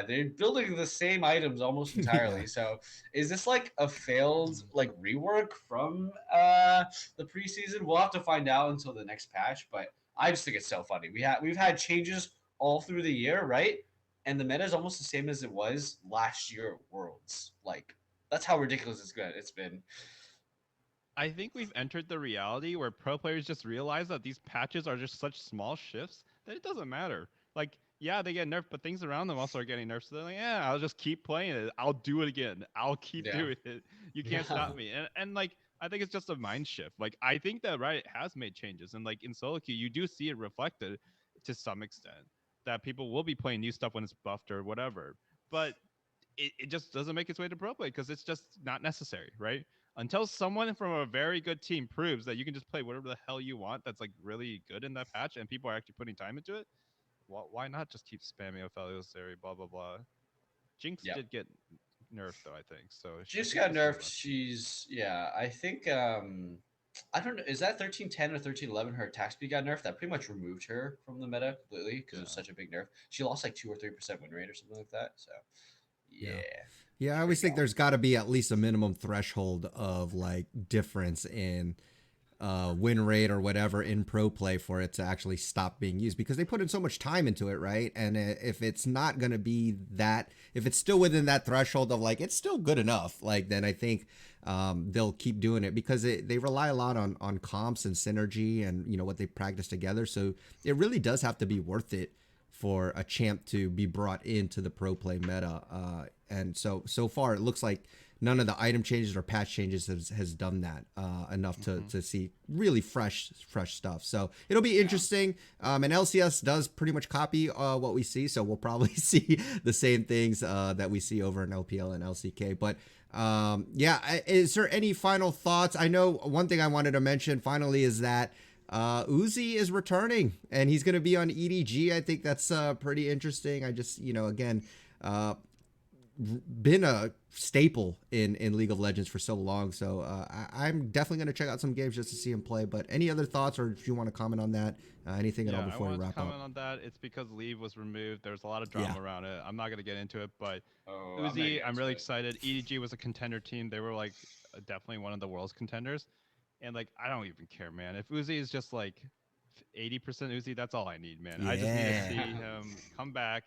Speaker 4: They're building the same items almost entirely. Yeah. So is this like a failed like rework from the preseason? We'll have to find out until the next patch, but I just think it's so funny. We've had changes all through the year, right? And the meta is almost the same as it was last year at Worlds. Like, that's how ridiculous it's been.
Speaker 3: I think we've entered the reality where pro players just realize that these patches are just such small shifts that it doesn't matter. Like, yeah, they get nerfed, but things around them also are getting nerfed. So they're like, yeah, I'll just keep playing it. I'll do it again. I'll keep doing it. You can't stop me. And like, I think it's just a mind shift. Like, I think that Riot has made changes. And like in solo queue, you do see it reflected to some extent that people will be playing new stuff when it's buffed or whatever. But it just doesn't make its way to pro play because it's just not necessary, right? Until someone from a very good team proves that you can just play whatever the hell you want that's like really good in that patch and people are actually putting time into it, well, why not just keep spamming Ophelios theory, blah, blah, blah. Jinx did get nerfed, though, I think. So
Speaker 4: Jinx got nerfed. She's, I think, I don't know, is that 1310 or 1311 her attack speed got nerfed? That pretty much removed her from the meta completely because it was such a big nerf. She lost like 2 or 3% win rate or something like that. So,
Speaker 2: Yeah, I always think there's got to be at least a minimum threshold of like difference in win rate or whatever in pro play for it to actually stop being used because they put in so much time into it, right? And if it's not going to be that, if it's still within that threshold of like it's still good enough, like then I think they'll keep doing it because they rely a lot on comps and synergy and you know what they practice together. So it really does have to be worth it for a champ to be brought into the pro play meta. And so far it looks like none of the item changes or patch changes has done that enough to see really fresh stuff. So it'll be interesting. And LCS does pretty much copy what we see. So we'll probably see the same things that we see over in LPL and LCK. But is there any final thoughts? I know one thing I wanted to mention finally is that Uzi is returning and he's going to be on EDG. I think that's pretty interesting. I just, again, been a staple in League of Legends for so long. So I'm definitely going to check out some games just to see him play. But any other thoughts or if you want to comment on that, anything at all before we wrap up?
Speaker 3: I want to comment on that. It's because Leave was removed. There's a lot of drama around it. I'm not going to get into it, but Uzi, I'm really excited. EDG was a contender team. They were like definitely one of the world's contenders. And like, I don't even care, man. If Uzi is just like 80% Uzi, that's all I need, man. I just need to see him come back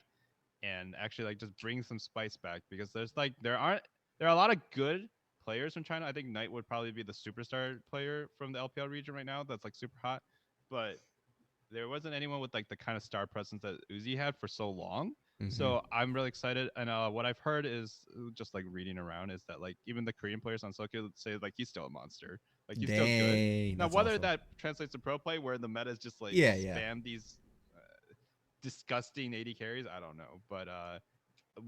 Speaker 3: and actually like just bring some spice back because there are a lot of good players from China. I think Knight would probably be the superstar player from the LPL region right now that's like super hot, but there wasn't anyone with like the kind of star presence that Uzi had for so long. So I'm really excited. And what I've heard is just like reading around is that like even the Korean players on Sokyo say like he's still a monster. Like he's still good. Now whether that translates to pro play where the meta is just like spam these disgusting 80 carries, I don't know. But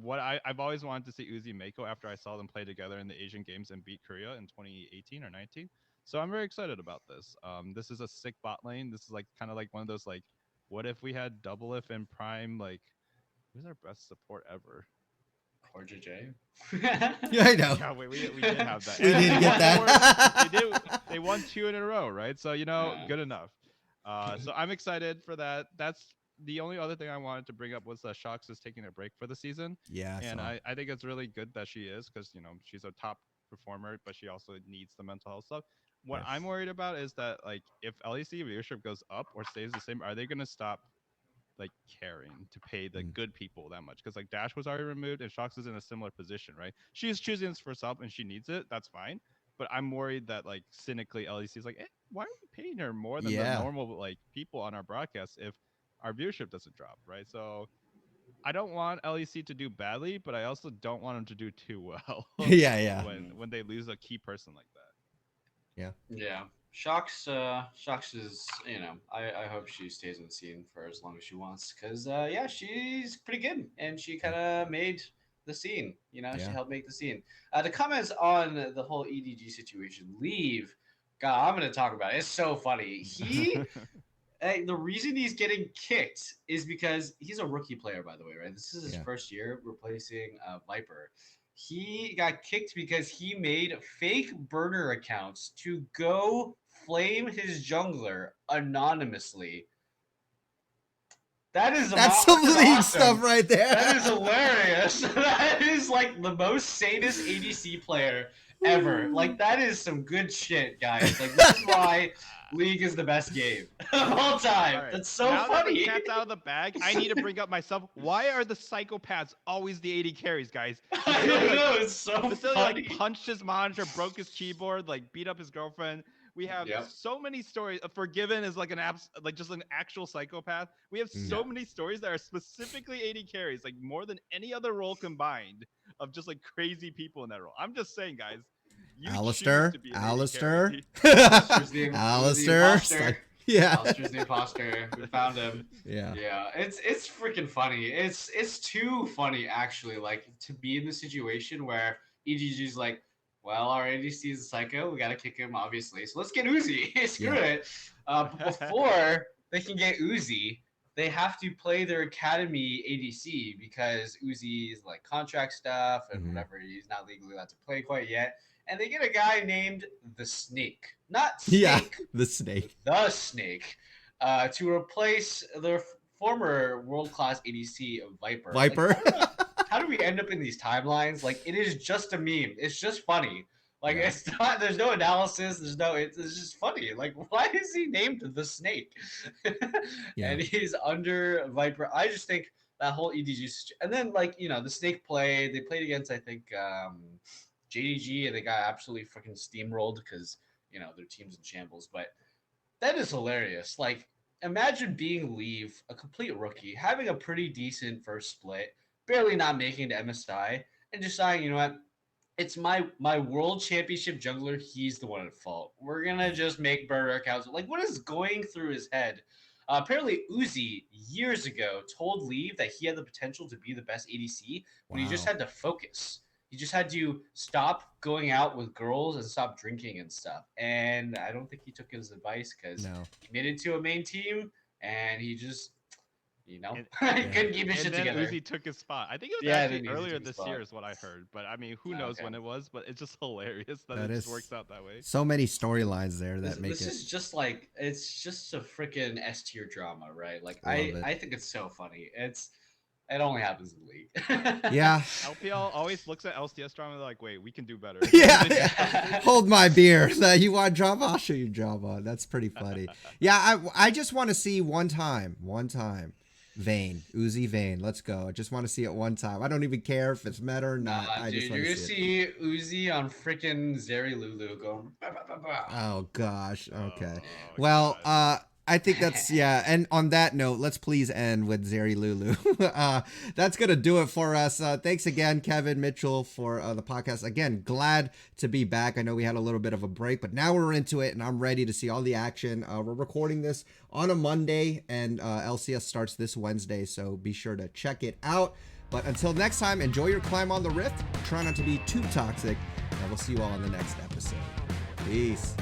Speaker 3: what I've always wanted to see Uzi Mako after I saw them play together in the Asian Games and beat Korea in 2018 or 19. So I'm very excited about this. This is a sick bot lane. This is like kind of like one of those like, what if we had Double If and Prime? Like, who's our best support ever?
Speaker 4: Corja J.
Speaker 2: Yeah, I know.
Speaker 3: Yeah, we did have that.
Speaker 2: We did get that.
Speaker 3: They won 2 in a row, right? So good enough. So I'm excited for that. That's the only other thing I wanted to bring up was that Shox is taking a break for the season.
Speaker 2: Yeah.
Speaker 3: And I think it's really good that she is, because she's a top performer, but she also needs the mental health stuff. What I'm worried about is that, like, if LEC viewership goes up or stays the same, are they gonna stop like caring to pay the good people that much? Because like Dash was already removed and Shox is in a similar position, right? She is choosing this for herself and she needs it. That's fine. But I'm worried that like cynically LEC is like, why are we paying her more than the normal like people on our broadcast if our viewership doesn't drop, right? So I don't want LEC to do badly, but I also don't want them to do too well.
Speaker 2: Yeah.
Speaker 3: When they lose a key person like that.
Speaker 4: Yeah. Shox is, I hope she stays in the scene for as long as she wants, because yeah, she's pretty good and she kind of made the scene. She helped make the scene. The comments on the whole EDG situation, Leave, God, I'm gonna talk about it. It's so funny. The reason he's getting kicked is because he's a rookie player, by the way, right? This is his first year replacing Viper. He got kicked because he made fake burner accounts to go flame his jungler anonymously. That's
Speaker 2: some league
Speaker 4: awesome
Speaker 2: stuff right there.
Speaker 4: That is hilarious. That is like the most sadist ADC player ever. Like, that is some good shit, guys. Like, this is why League is the best game of all time. All right. That's so
Speaker 3: now
Speaker 4: funny.
Speaker 3: That the cat's out of the bag, I need to bring up myself. Why are the psychopaths always the AD carries, guys?
Speaker 4: I don't know. It's so
Speaker 3: Vasily,
Speaker 4: funny.
Speaker 3: Like, punched his monitor, broke his keyboard, like beat up his girlfriend. We have so many stories. Forgiven is like just an actual psychopath. We have so many stories that are specifically AD carries, like more than any other role combined, of just like crazy people in that role. I'm just saying, guys.
Speaker 2: Alistair.
Speaker 4: Alistair.
Speaker 2: Yeah.
Speaker 4: Alistair's the imposter. We found him.
Speaker 2: Yeah.
Speaker 4: Yeah. It's freaking funny. It's too funny, actually. Like, to be in the situation where EDG's like, well, our ADC is a psycho. We gotta kick him, obviously. So let's get Uzi. Screw it. Before they can get Uzi, they have to play their academy ADC, because Uzi is like contract stuff and whatever. He's not legally allowed to play quite yet. And they get a guy named the Snake, not Snake.
Speaker 2: Yeah, the Snake.
Speaker 4: The Snake, to replace their former world-class ADC of Viper.
Speaker 2: Viper.
Speaker 4: Like, how do we end up in these timelines? Like, it is just a meme. It's just funny. Like, it's not. There's no analysis. It's just funny. Like, why is he named the Snake? And he's under Viper. I just think that whole EDG, and then like the Snake play. They played against, I think, JDG, and they got absolutely freaking steamrolled because their team's in shambles. But that is hilarious. Like, imagine being Leave, a complete rookie, having a pretty decent first split, barely not making it to MSI, and just saying, you know what, it's my world championship jungler. He's the one at fault. We're gonna just make burner accounts. Like, what is going through his head? Apparently, Uzi years ago told Leave that he had the potential to be the best ADC, but he just had to focus. He just had to stop going out with girls and stop drinking and stuff. And I don't think he took his advice, because he made it to a main team and he just, he couldn't keep his shit together.
Speaker 3: Uzi took his spot. I think it was actually earlier this year is what I heard. But I mean, who knows when it was, but it's just hilarious that it just works out that way.
Speaker 2: So many storylines there that
Speaker 4: this is just like, it's just a freaking S tier drama, right? Like, I think it's so funny. It only happens in League.
Speaker 2: Yeah.
Speaker 3: LPL always looks at LCS drama and they're like, wait, we can do better.
Speaker 2: Yeah. Hold my beer. You want drama? I'll show you drama. That's pretty funny. Yeah, I just want to see one time. Vayne. Uzi Vayne. Let's go. I just want to see it one time. I don't even care if it's meta or not.
Speaker 4: Dude, you're going to see Uzi on freaking Zeri Lulu going. Bah, bah, bah, bah.
Speaker 2: Oh, gosh. Okay. Well, I think that's, and on that note, let's please end with Zeri Lulu. That's going to do it for us. Thanks again, Kevin Mitchell, for the podcast. Again, glad to be back. I know we had a little bit of a break, but now we're into it, and I'm ready to see all the action. We're recording this on a Monday, and LCS starts this Wednesday, so be sure to check it out. But until next time, enjoy your climb on the Rift. Try not to be too toxic, and we'll see you all in the next episode. Peace.